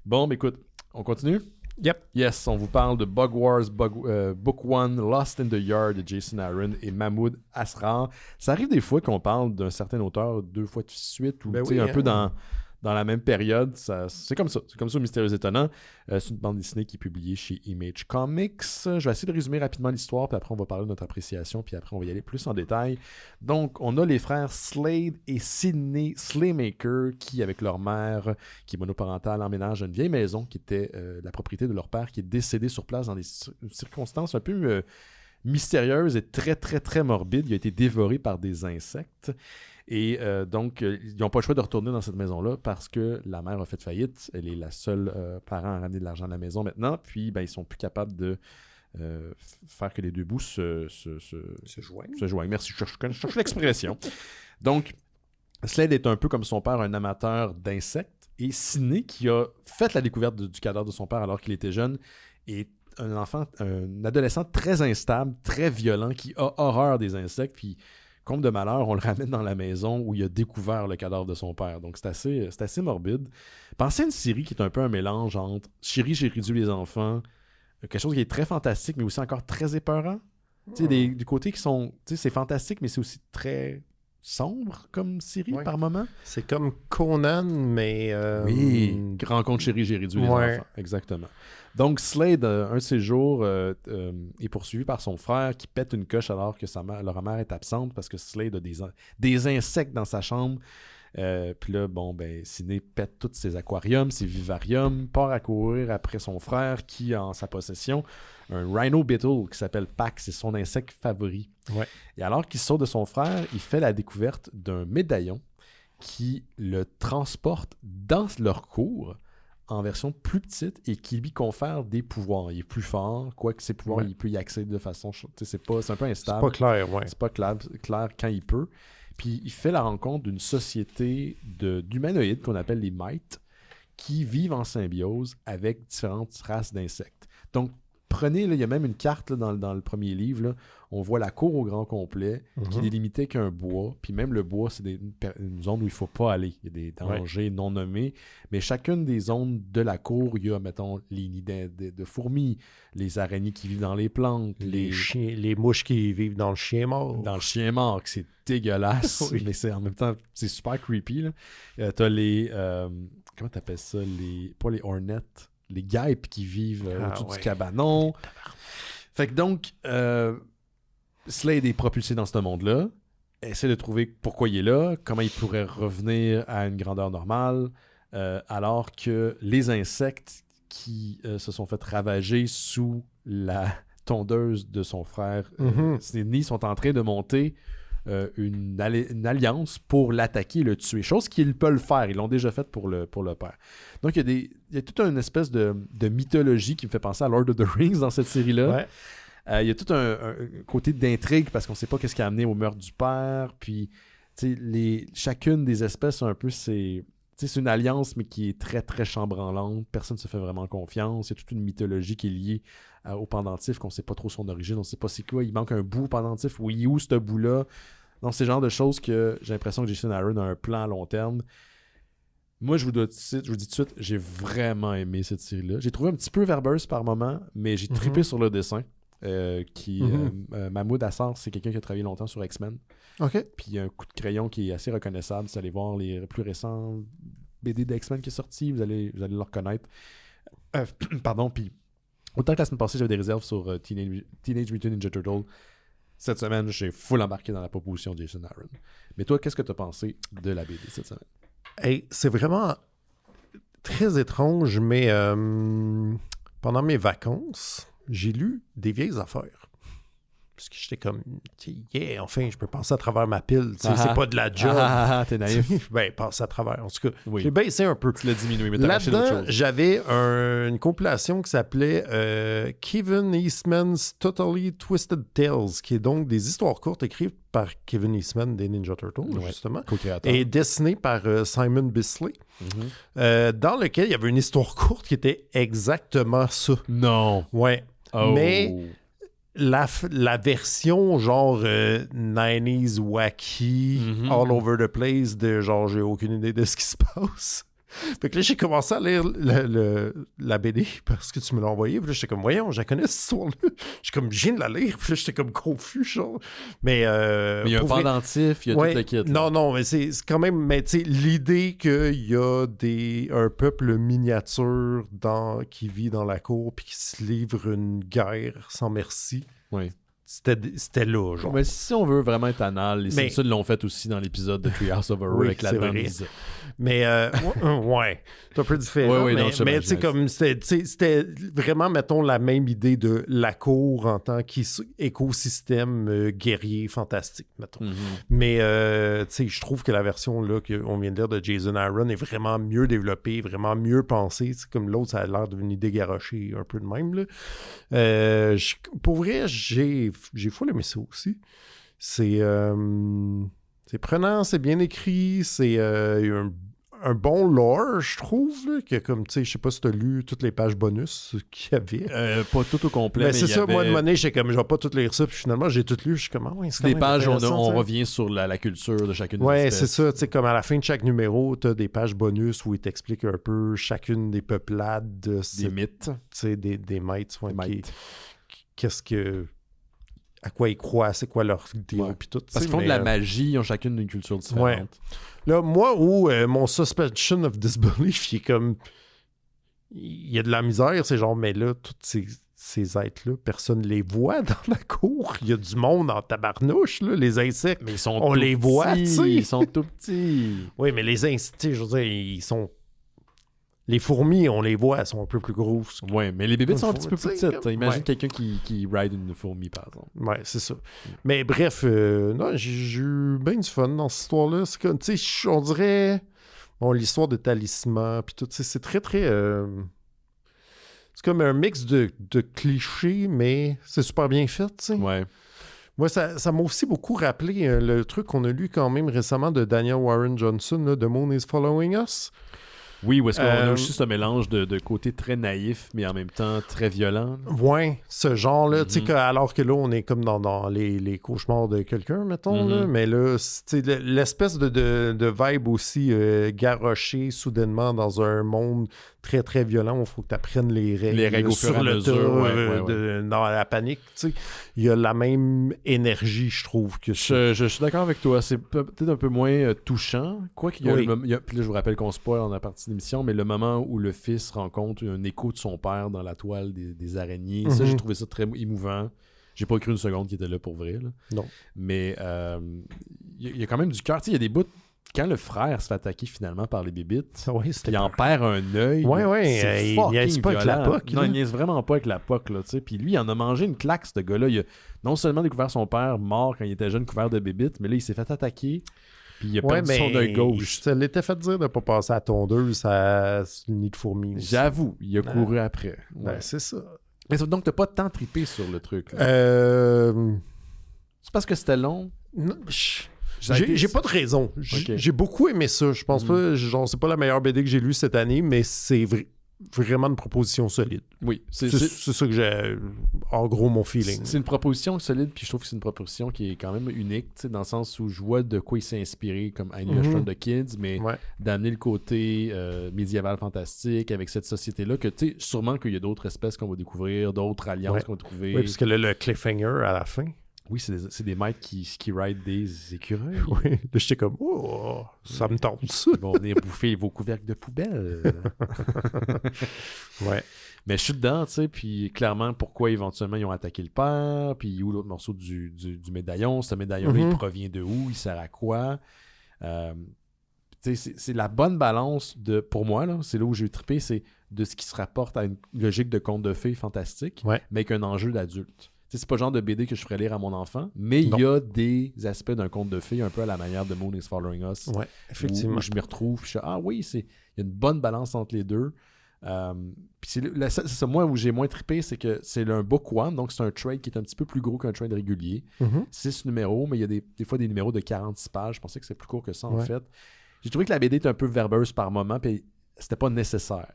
Bon, mais écoute, on continue? Yep. Yes, on vous parle de Bug Wars Book 1, Lost in the Yard de Jason Aaron et Mahmoud Asrar. Ça arrive des fois qu'on parle d'un certain auteur 2 fois de suite ou un peu dans la même période. C'est comme ça. C'est comme ça, Mystérieux Étonnant. C'est une bande dessinée qui est publiée chez Image Comics. Je vais essayer de résumer rapidement l'histoire, puis après on va parler de notre appréciation, puis après on va y aller plus en détail. Donc, on a les frères Slade et Sidney Slaymaker qui, avec leur mère, qui est monoparentale, emménagent à une vieille maison qui était la propriété de leur père, qui est décédé sur place dans des circonstances un peu mystérieuses et très, très, très morbides. Il a été dévoré par des insectes. Et donc, ils n'ont pas le choix de retourner dans cette maison-là parce que la mère a fait faillite. Elle est la seule parent à ramener de l'argent à la maison maintenant. Puis, ils ne sont plus capables de faire que les deux bouts se joignent. Merci, je cherche l'expression. Donc, Slade est un peu comme son père, un amateur d'insectes. Et Sidney, qui a fait la découverte du cadavre de son père alors qu'il était jeune, est un adolescent très instable, très violent, qui a horreur des insectes. Puis, comble de malheur, on le ramène dans la maison où il a découvert le cadavre de son père. Donc, c'est assez morbide. Pensez à une série qui est un peu un mélange entre Chérie, j'ai réduit les enfants, quelque chose qui est très fantastique, mais aussi encore très épeurant. Tu sais, des côtés qui sont... Tu sais, c'est fantastique, mais c'est aussi très sombre comme série par moment. C'est comme Conan, mais... Oui, Rencontre Chérie, j'ai réduit les enfants. Exactement. Donc, Slade, un de ces jours, est poursuivi par son frère qui pète une coche alors que leur mère est absente parce que Slade a des insectes dans sa chambre. Puis là, Sidney pète tous ses aquariums, ses vivariums, part à courir après son frère qui a en sa possession un rhino beetle qui s'appelle Pax, c'est son insecte favori. Ouais. Et alors qu'il sort de son frère, il fait la découverte d'un médaillon qui le transporte dans leur cour en version plus petite et qui lui confère des pouvoirs. Il est plus fort, quoique ses pouvoirs, il peut y accéder de façon... C'est un peu instable. C'est pas clair, C'est pas clair quand il peut. Puis il fait la rencontre d'une société d'humanoïdes qu'on appelle les mites qui vivent en symbiose avec différentes races d'insectes. Donc, prenez, là, il y a même une carte là, dans le premier livre, là, on voit la cour au grand complet qui est délimitée qu'un bois. Puis même le bois, c'est une zone où il ne faut pas aller. Il y a des dangers non nommés. Mais chacune des zones de la cour, il y a, mettons, les nids de fourmis, les araignées qui vivent dans les plantes, les mouches qui vivent dans le chien mort. Dans le chien mort, c'est dégueulasse. Mais c'est en même temps, c'est super creepy. T'as les... comment t'appelles ça? Pas les hornets. Les guêpes qui vivent au-dessus du cabanon. Fait que donc, Slade est propulsé dans ce monde-là, essaie de trouver pourquoi il est là, comment il pourrait revenir à une grandeur normale, alors que les insectes qui se sont fait ravager sous la tondeuse de son frère Sidney sont en train de monter une alliance pour l'attaquer et le tuer. Chose qu'ils peuvent faire. Ils l'ont déjà fait pour le père. Donc, il y a toute une espèce de mythologie qui me fait penser à Lord of the Rings dans cette série-là. Ouais. Il y a tout un côté d'intrigue parce qu'on ne sait pas qu'est-ce qui a amené au meurtre du père. Puis, chacune des espèces, un peu, c'est une alliance, mais qui est très, très chambranlante. Personne ne se fait vraiment confiance. Il y a toute une mythologie qui est liée au pendentif, qu'on ne sait pas trop son origine. On ne sait pas c'est quoi. Il manque un bout au pendentif. Oui, où ce bout-là? Donc, c'est le genre de choses que j'ai l'impression que Jason Aaron a un plan à long terme. Moi, je vous dis tout de suite, j'ai vraiment aimé cette série-là. J'ai trouvé un petit peu verbeuse par moment, mais j'ai trippé sur le dessin. Mahmoud Assar, c'est quelqu'un qui a travaillé longtemps sur X-Men. OK. Puis il y a un coup de crayon qui est assez reconnaissable. Si vous allez voir les plus récents BD d'X-Men qui est sorti, vous allez le reconnaître. Pardon, puis autant que la semaine passée, j'avais des réserves sur Teenage Mutant Ninja Turtle. Cette semaine, j'ai full embarqué dans la proposition de Jason Aaron. Mais toi, qu'est-ce que tu as pensé de la BD cette semaine? Hey, c'est vraiment très étrange, mais pendant mes vacances, j'ai lu des vieilles affaires. Parce que j'étais comme, yeah, enfin, je peux passer à travers ma pile. C'est pas de la job. T'es naïf. Ben, passer à travers. En tout cas, Oui. j'ai baissé un peu. Tu l'as diminué, mais t'as lâché d'autres Là-dedans, choses. j'avais une compilation qui s'appelait Kevin Eastman's Totally Twisted Tales, qui est donc des histoires courtes écrites par Kevin Eastman des Ninja Turtles, justement, Co-créateur. et dessinées par Simon Bisley, dans lequel il y avait une histoire courte qui était exactement ça. Non. Ouais. Oh. Mais la version genre 90s wacky, all over the place, de genre j'ai aucune idée de ce qui se passe. Fait que là, j'ai commencé à lire la BD parce que tu me l'as envoyé. Puis là, j'étais comme, voyons, je la connais cette histoire-là. Je viens de la lire. Puis là, j'étais comme confus, genre. Mais il y a un pendentif, il y a tout le kit. Non, mais c'est quand même, mais tu sais, l'idée qu'il y a un peuple miniature qui vit dans la cour puis qui se livre une guerre sans merci. Oui. C'était là, genre. Mais si on veut vraiment être anal, les Simpsons l'ont fait aussi dans l'épisode de Treehouse of Horror avec la bande. Mais ouais, c'est un peu différent. Oui, mais tu sais, comme c'était vraiment, mettons, la même idée de la cour en tant qu'écosystème guerrier fantastique, mettons. Mais tu sais, je trouve que la version là qu'on vient de dire de Jason Aaron est vraiment mieux développée, vraiment mieux pensée. T'sais, comme l'autre, ça a l'air d'une idée garochée un peu de même. Là. Pour vrai, j'ai full aimé ça aussi. C'est prenant, c'est bien écrit, c'est un bon lore, je trouve, là, que comme, tu sais, je sais pas si tu as lu toutes les pages bonus qu'il y avait. Pas tout au complet, mais c'est ça, moi, de monnaie, j'étais comme, je vais pas tout lire ça, puis finalement, j'ai tout lu, je suis comme, ah ouais, c'est des pages, on revient sur la culture de chacune des espèces. Ouais, c'est ça, tu sais, comme à la fin de chaque numéro, tu as des pages bonus où il t'explique un peu chacune des peuplades. Des mythes. Tu sais, des mythes, qu'est-ce que... à quoi ils croient, c'est quoi leur théorie, puis tout. Parce qu'ils font de la magie, ils ont chacune une culture différente. Ouais. Là, moi, où mon suspension of disbelief, il est comme... Il y a de la misère, c'est genre, mais là, tous ces êtres-là, personne ne les voit dans la cour. Il y a du monde en tabarnouche, là, les insectes. Mais ils sont on les voit, tu sais. Ils sont tout petits. Oui, mais les insectes, je veux dire, ils sont... Les fourmis, on les voit, elles sont un peu plus grosses. Oui, mais les bébites sont un petit peu plus petites. Comme... Imagine quelqu'un qui ride une fourmi, par exemple. Ouais, c'est ça. Mais bref, non, j'ai eu bien du fun dans cette histoire-là. C'est comme, tu sais, on dirait... Bon, l'histoire de talisman, puis tout, c'est très, très... C'est comme un mix de clichés, mais c'est super bien fait, tu sais. Ouais. Moi, ça m'a aussi beaucoup rappelé le truc qu'on a lu quand même récemment de Daniel Warren Johnson, là, The Moon is Following Us. Oui, où est-ce qu'on a aussi ce mélange de côté très naïf, mais en même temps très violent. Ouais, ce genre-là, tu sais, alors que là, on est comme dans les cauchemars de quelqu'un, mettons, là, mais là, l'espèce de vibe aussi garochée soudainement dans un monde très, très violent où il faut que tu apprennes les règles au fur et à mesure, dans la panique, tu sais. Il y a la même énergie, je trouve. Que je suis d'accord avec toi. C'est peut-être un peu moins touchant. Quoi qu'il y a, puis là, je vous rappelle qu'on spoil en la partie d'émission, mais le moment où le fils rencontre un écho de son père dans la toile des araignées, ça, j'ai trouvé ça très émouvant. J'ai pas cru une seconde qu'il était là pour vrai. Là. Non. Mais il y a quand même du cœur. Tu sais, il y a des bouts... Quand le frère se fait attaquer finalement par les bébites, il en perd un œil. Il niaise pas avec la POC. Non, il niaise vraiment pas avec la POC. Là, puis lui, il en a mangé une claque, ce gars-là. Il a non seulement découvert son père mort quand il était jeune, couvert de bébites, mais là, il s'est fait attaquer. Puis il a perdu son œil gauche. Ça l'était fait dire de ne pas passer à tondeuse à une nid de fourmis. J'avoue, il a couru après. Ouais. Ben, c'est ça. Mais donc, t'as pas tant trippé sur le truc. Là. C'est parce que c'était long? Non, j'ai pas de raison. J'ai beaucoup aimé ça. Je pense pas, genre, c'est pas la meilleure BD que j'ai lue cette année, mais c'est vrai. vraiment une proposition solide. Oui, C'est ça que j'ai, en gros, mon feeling. C'est une proposition solide, puis je trouve que c'est une proposition qui est quand même unique, dans le sens où je vois de quoi il s'est inspiré, comme I Need a Shrine de Kids, mais d'amener le côté médiéval fantastique avec cette société-là, que tu sais, sûrement qu'il y a d'autres espèces qu'on va découvrir, d'autres alliances qu'on va trouver. Oui, parce que là, le cliffhanger à la fin. Oui, c'est des maîtres qui ride des écureuils. Oui, là, j'étais comme, oh, ça me tente ça. Ils vont venir bouffer vos couvercles de poubelle. Ouais. Mais je suis dedans, tu sais, puis clairement, pourquoi éventuellement ils ont attaqué le père, puis où l'autre morceau du médaillon, ce médaillon-là, il provient de où, il sert à quoi. Tu sais, c'est la bonne balance pour moi, là, c'est là où j'ai trippé, c'est de ce qui se rapporte à une logique de conte de fées fantastique, mais avec un enjeu d'adulte. C'est pas le genre de BD que je ferais lire à mon enfant, mais il y a des aspects d'un conte de fées un peu à la manière de Moon is Following Us. Ouais, effectivement. Où je m'y retrouve. Je suis oui, il y a une bonne balance entre les deux. Puis c'est ça, moi, où j'ai moins trippé, c'est que c'est un book one, donc c'est un trade qui est un petit peu plus gros qu'un trade régulier. 6 numéros, mais il y a des fois des numéros de 46 pages. Je pensais que c'est plus court que ça, en fait. J'ai trouvé que la BD était un peu verbeuse par moment, puis c'était pas nécessaire.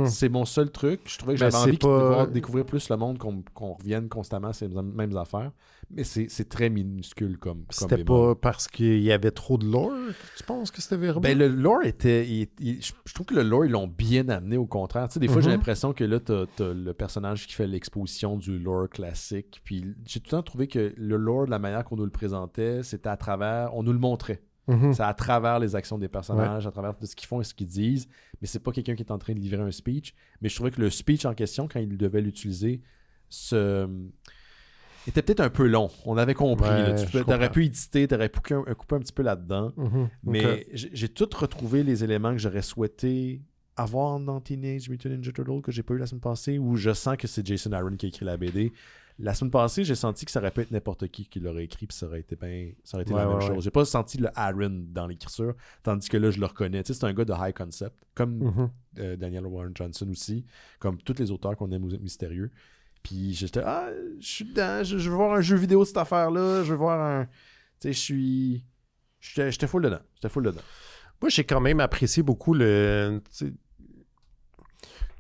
C'est mon seul truc. Je trouvais que j'avais envie de découvrir plus le monde, qu'on revienne constamment à ces mêmes affaires. Mais c'est très minuscule comme c'était pas parce qu'il y avait trop de lore, tu penses que c'était verbeux? Ben, le lore était... je trouve que le lore, ils l'ont bien amené, au contraire. Tu sais, des fois, j'ai l'impression que là, t'as le personnage qui fait l'exposition du lore classique. Puis j'ai tout le temps trouvé que le lore, de la manière qu'on nous le présentait, c'était à travers... On nous le montrait. C'est à travers les actions des personnages, à travers ce qu'ils font et ce qu'ils disent, mais c'est pas quelqu'un qui est en train de livrer un speech. Mais je trouvais que le speech en question, quand il devait l'utiliser, était peut-être un peu long. On avait compris. T'aurais pu éditer, t'aurais pu couper un petit peu là-dedans. Mais j'ai tout retrouvé les éléments que j'aurais souhaité avoir dans Teenage Mutant Ninja Turtles que j'ai pas eu la semaine passée, où je sens que c'est Jason Aaron qui a écrit la BD. La semaine passée, j'ai senti que ça aurait pu être n'importe qui l'aurait écrit, puis ça aurait été la même chose. J'ai pas senti le Aaron dans l'écriture, tandis que là, je le reconnais. Tu sais, c'est un gars de high concept, comme Daniel Warren Johnson aussi, comme tous les auteurs qu'on aime mystérieux. Puis j'étais, je suis dedans, je veux voir un jeu vidéo de cette affaire-là, je veux voir un... Tu sais, j'étais full dedans. Moi, j'ai quand même apprécié beaucoup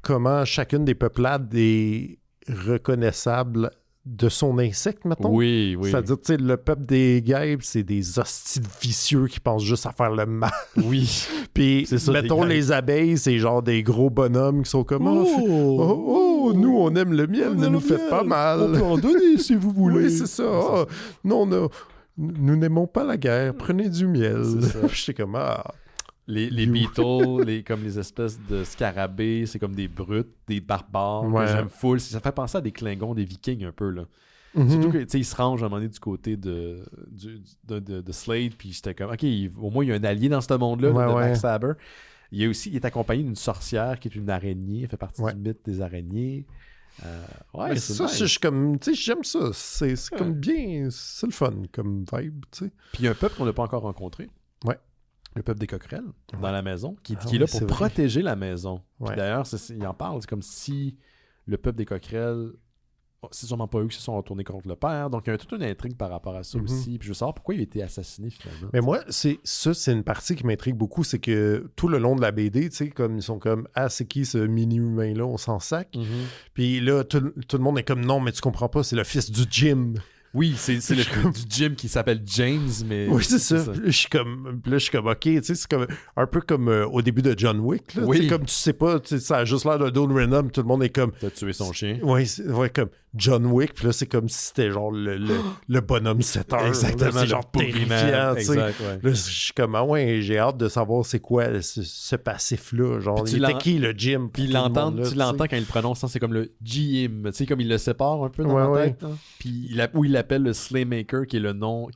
comment chacune des peuplades est reconnaissable de son insecte, mettons. Oui. C'est-à-dire, tu sais, le peuple des guêpes, c'est des hosties vicieux qui pensent juste à faire le mal. Oui. Puis, mettons, les abeilles, c'est genre des gros bonhommes qui sont comme nous, on aime le miel, ne nous faites pas mal. On peut en donner si vous voulez. Oui, c'est ça. Non, nous n'aimons pas la guerre, prenez du miel. J'étais comme, Les Beatles, comme les espèces de scarabées, c'est comme des brutes, des barbares. Que j'aime full. Ça fait penser à des Klingons, des Vikings un peu, là. Surtout que, tu sais, ils se rangent à un moment donné du côté de Slade, puis j'étais comme, OK, au moins, il y a un allié dans ce monde-là, de Max Saber. Il est accompagné d'une sorcière qui est une araignée. Elle fait partie du mythe des araignées. C'est ça, nice. Je suis comme, tu sais, j'aime ça. C'est comme bien, c'est le fun comme vibe, tu sais. Puis il y a un peuple qu'on n'a pas encore rencontré. Ouais. Le peuple des coquerelles dans la maison, qui est là pour protéger la maison. Puis d'ailleurs, il en parle, c'est comme si le peuple des coquerelles, c'est sûrement pas eux qui se sont retournés contre le père, donc il y a toute une intrigue par rapport à ça aussi. Puis je veux savoir pourquoi il a été assassiné finalement. Mais moi, c'est une partie qui m'intrigue beaucoup, c'est que tout le long de la BD, tu sais, comme ils sont comme, c'est qui ce mini-humain-là, on s'en sac. Puis là, tout le monde est comme, non, mais tu comprends pas, c'est le fils du Jim. Oui, c'est le du Jim qui s'appelle James, mais... Oui, c'est ça. Je suis comme, OK, tu sais, c'est comme un peu comme au début de John Wick, là. Oui. Comme tu sais pas, ça a juste l'air de Don Reynolds, tout le monde est comme... T'as tué son chien. Oui, comme John Wick, puis là, c'est comme si c'était genre le bonhomme 7 heures. Exactement, c'est genre terrifiant, tu sais. Là, je suis comme, j'ai hâte de savoir c'est quoi ce passif-là. Genre, il était qui, le Jim? Puis tu l'entends quand il le prononce, c'est comme le Jim, tu sais, comme il le sépare un peu dans la tête. Puis où il l'appelle le Slaymaker, qui est le nom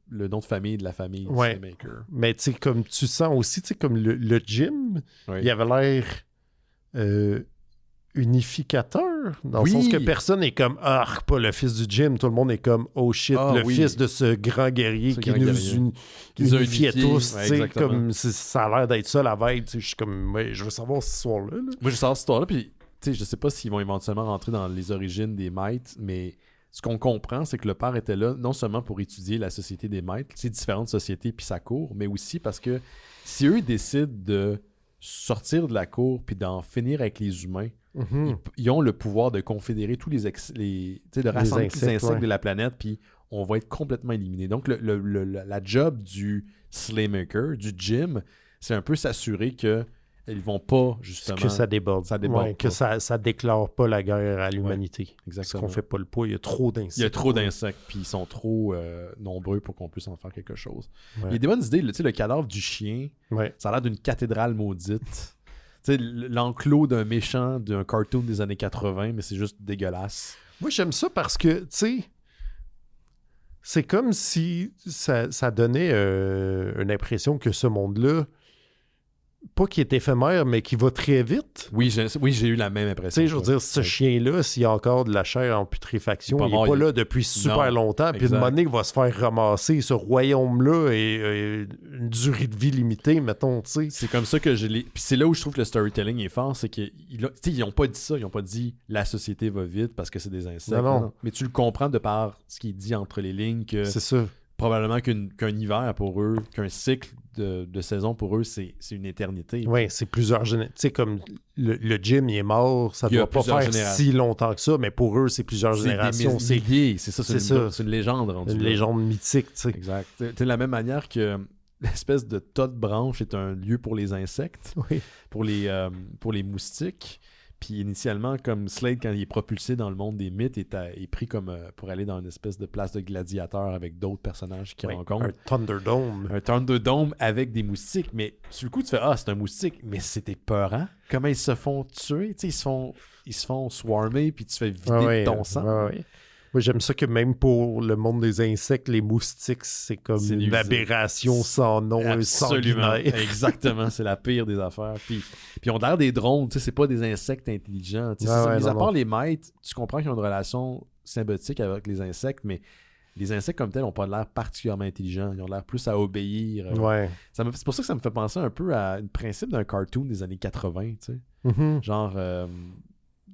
le nom de famille de la famille Slaymaker. Mais tu sais, comme tu sens aussi, tu sais, comme le Jim, il avait l'air unificateur, dans le sens que personne n'est comme pas le fils du Jim, tout le monde est comme shit, fils de ce grand guerrier qui nous unifiait tous, tu sais, comme ça a l'air d'être ça la vibe, je suis comme, je veux savoir cette histoire-là. Moi je veux savoir cette histoire-là, puis tu sais, je sais pas s'ils vont éventuellement rentrer dans les origines des maîtres, mais ce qu'on comprend, c'est que le père était là non seulement pour étudier la société des maîtres, ces différentes sociétés puis sa cour, mais aussi parce que si eux décident de sortir de la cour puis d'en finir avec les humains. Mhm. Ils ont le pouvoir de confédérer tous de rassembler tous les insectes de la planète, puis on va être complètement éliminé. Donc, la job du Slaymaker, du Jim, c'est un peu s'assurer que ils vont pas, justement... Que ça déborde. Ouais, que ça déclare pas la guerre à l'humanité. Exactement. Parce qu'on fait pas le poids, il y a trop d'insectes. Il y a trop d'insectes, puis ils sont trop nombreux pour qu'on puisse en faire quelque chose. Ouais. Il y a des bonnes idées. Le cadavre du chien, Ouais. ça a l'air d'une cathédrale maudite. L'enclos d'un méchant d'un cartoon des années 80, mais c'est juste dégueulasse. Moi, j'aime ça parce que, tu sais, c'est comme si ça donnait une impression que ce monde-là, pas qu'il est éphémère, mais qu'il va très vite. Oui, j'ai eu la même Tu impression. sais, je veux dire, ce chien-là, s'il y a encore de la chair en putréfaction, il n'est pas là depuis super longtemps. Puis une monnaie va se faire ramasser. Ce royaume-là est une durée de vie limitée, mettons, tu sais. C'est comme ça que je l'ai... Puis c'est là où je trouve que le storytelling est fort, c'est qu'ils n'ont pas dit ça. Ils n'ont pas dit « la société va vite parce que c'est des insectes ». Non. Mais tu le comprends de par ce qui est dit entre les lignes que c'est ça. Probablement qu'un hiver pour eux, qu'un cycle de saison pour eux, c'est une éternité. Oui, c'est plusieurs générations. Tu sais, comme le Jim, il est mort, ça Il y a doit pas faire si longtemps que ça, mais pour eux, c'est plusieurs générations. C'est milliers, c'est ça. C'est une légende. Une légende mythique, tu sais. Exact. C'est de la même manière que l'espèce de tas de branches est un lieu pour les insectes, oui. pour les moustiques. Puis initialement, comme Slade, quand il est propulsé dans le monde des mythes, est pris comme pour aller dans une espèce de place de gladiateur avec d'autres personnages qu'il rencontre. Un Thunderdome. Un Thunderdome avec des moustiques. Mais sur le coup, tu fais « Ah, c'est un moustique. » Mais c'était peurant. Comment ils se font tuer? Tu sais, ils se font swarmer, puis tu fais vider ton sang. Oui. Moi, j'aime ça que même pour le monde des insectes, les moustiques, c'est comme une aberration sans nom, sanguinaire. Exactement, c'est la pire des affaires. Puis ils ont l'air des drones, tu sais, c'est pas des insectes intelligents. Mis à part les maîtres, tu comprends qu'ils ont une relation symbiotique avec les insectes, mais les insectes comme tels n'ont pas l'air particulièrement intelligents. Ils ont l'air plus à obéir. Ouais. C'est pour ça que ça me fait penser un peu à un principe d'un cartoon des années 80, tu sais. Mm-hmm. Genre,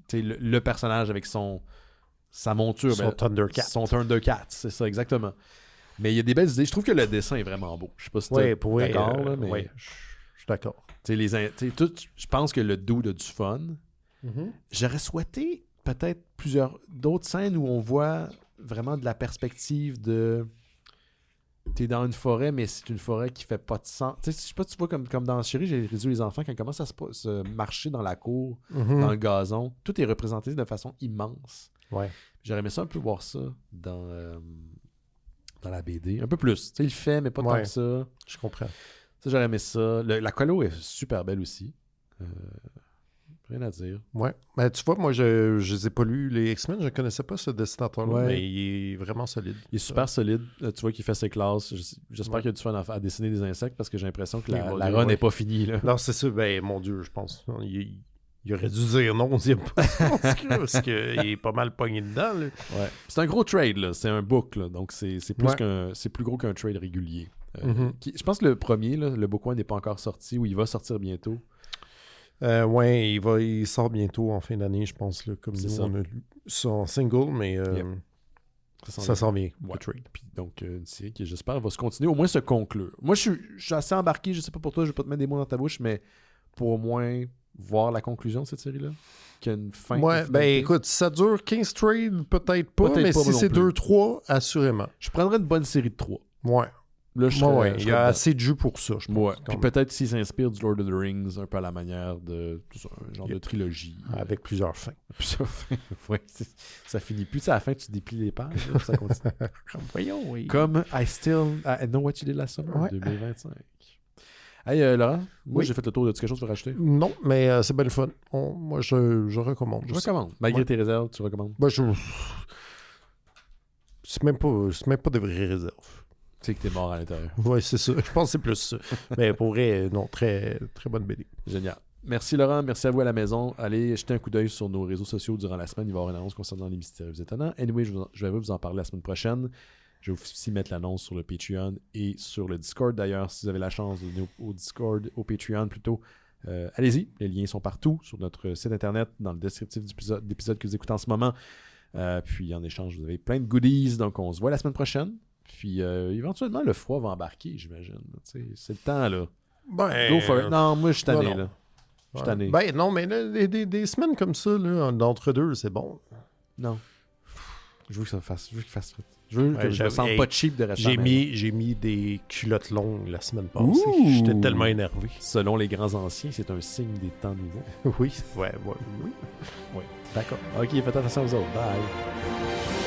tu sais, le personnage avec sa monture. Son Thundercat. Son Thundercat, c'est ça, exactement. Mais il y a des belles idées. Je trouve que le dessin est vraiment beau. Je sais pas si tu es d'accord, là, mais... Oui, je suis d'accord. Je pense que le dude a du fun. Mm-hmm. J'aurais souhaité peut-être d'autres scènes où on voit vraiment de la perspective de... T'es dans une forêt, mais c'est une forêt qui fait pas de sens. Je sais pas, tu vois, comme dans Chérie, j'ai réduit les enfants, quand ils commencent à se marcher dans la cour, dans le gazon, tout est représenté de façon immense. Ouais. J'aurais aimé ça un peu voir ça dans la BD. Un peu plus. Il le fait, mais pas tant que ça. Je comprends. Ça, j'aurais aimé ça. La colo est super belle aussi. Rien à dire. Ouais. Ben, tu vois, moi, je les ai pas lus, les X-Men. Je ne connaissais pas ce dessinateur-là, mais il est vraiment solide. Il est super solide. Tu vois qu'il fait ses classes. J'espère qu'il a du fun à dessiner des insectes parce que j'ai l'impression que la run n'est pas finie. Là. Non, c'est ça. Ben, mon Dieu, je pense. Il aurait dû dire non, parce qu'il est pas mal pogné dedans. Là. Ouais. C'est un gros trade, là. C'est un book, là. Donc c'est plus gros qu'un trade régulier. Je pense que le premier, là, le book one n'est pas encore sorti ou il va sortir bientôt. Ouais, il sort bientôt en fin d'année, je pense. Là, comme nous, on a lu son single, mais ça s'en vient. Ouais. Puis donc, une série qui, j'espère, va se continuer, au moins se conclure. Moi, je suis assez embarqué, je sais pas pour toi, je vais pas te mettre des mots dans ta bouche, mais pour au moins voir la conclusion de cette série-là. Qu'il y a une fin. Ouais, ben écoute, si ça dure 15 trades, peut-être pas, mais si c'est 2-3, assurément. Je prendrais une bonne série de 3. Ouais. Là, il y a assez de jus pour ça, je pense. Ouais. Puis peut-être s'il s'inspire du Lord of the Rings, un peu à la manière de un genre de trilogie. Avec plusieurs fins. Ouais, ça finit plus. À la fin, tu déplies les pages. Là, ça continue. Voyons, oui. Comme I Know What You Did Last Summer, 2025. Hey, Laurent, moi j'ai fait le tour de quelque chose pour rajouter. Non, mais c'est bien le fun. Moi, je recommande. Je recommande. Malgré tes réserves, tu recommandes? Ben, c'est même pas de vraies réserves. Tu sais que t'es mort à l'intérieur. Oui, c'est ça. Je pense que c'est plus ça. Mais pour vrai, non, très, très bonne BD. Génial. Merci Laurent, merci à vous à la maison. Allez jeter un coup d'œil sur nos réseaux sociaux durant la semaine. Il va y avoir une annonce concernant les mystérieux étonnants. Anyway, je vais vous en parler la semaine prochaine. Je vais aussi mettre l'annonce sur le Patreon et sur le Discord. D'ailleurs, si vous avez la chance de venir au Discord, au Patreon plutôt, allez-y. Les liens sont partout sur notre site internet, dans le descriptif de l'épisode que vous écoutez en ce moment. Puis en échange, vous avez plein de goodies. Donc on se voit la semaine prochaine. Puis éventuellement, le froid va embarquer, j'imagine. C'est le temps, là. Ben, Go for it. Non, moi, je suis tanné, non. là. Je suis Ouais. tanné. Ben non, mais là, des semaines comme ça, là, d'entre deux, c'est bon. Non. Je veux que ça fasse. Je veux qu'il fasse tout. Je veux que je me j'avais- sente hey, pas cheap de rester à la maison. J'ai mis des culottes longues la semaine passée. Ouh! J'étais tellement énervé. Selon les grands anciens, c'est un signe des temps nouveaux. Oui, oui. D'accord. Ok, faites attention aux autres. Bye.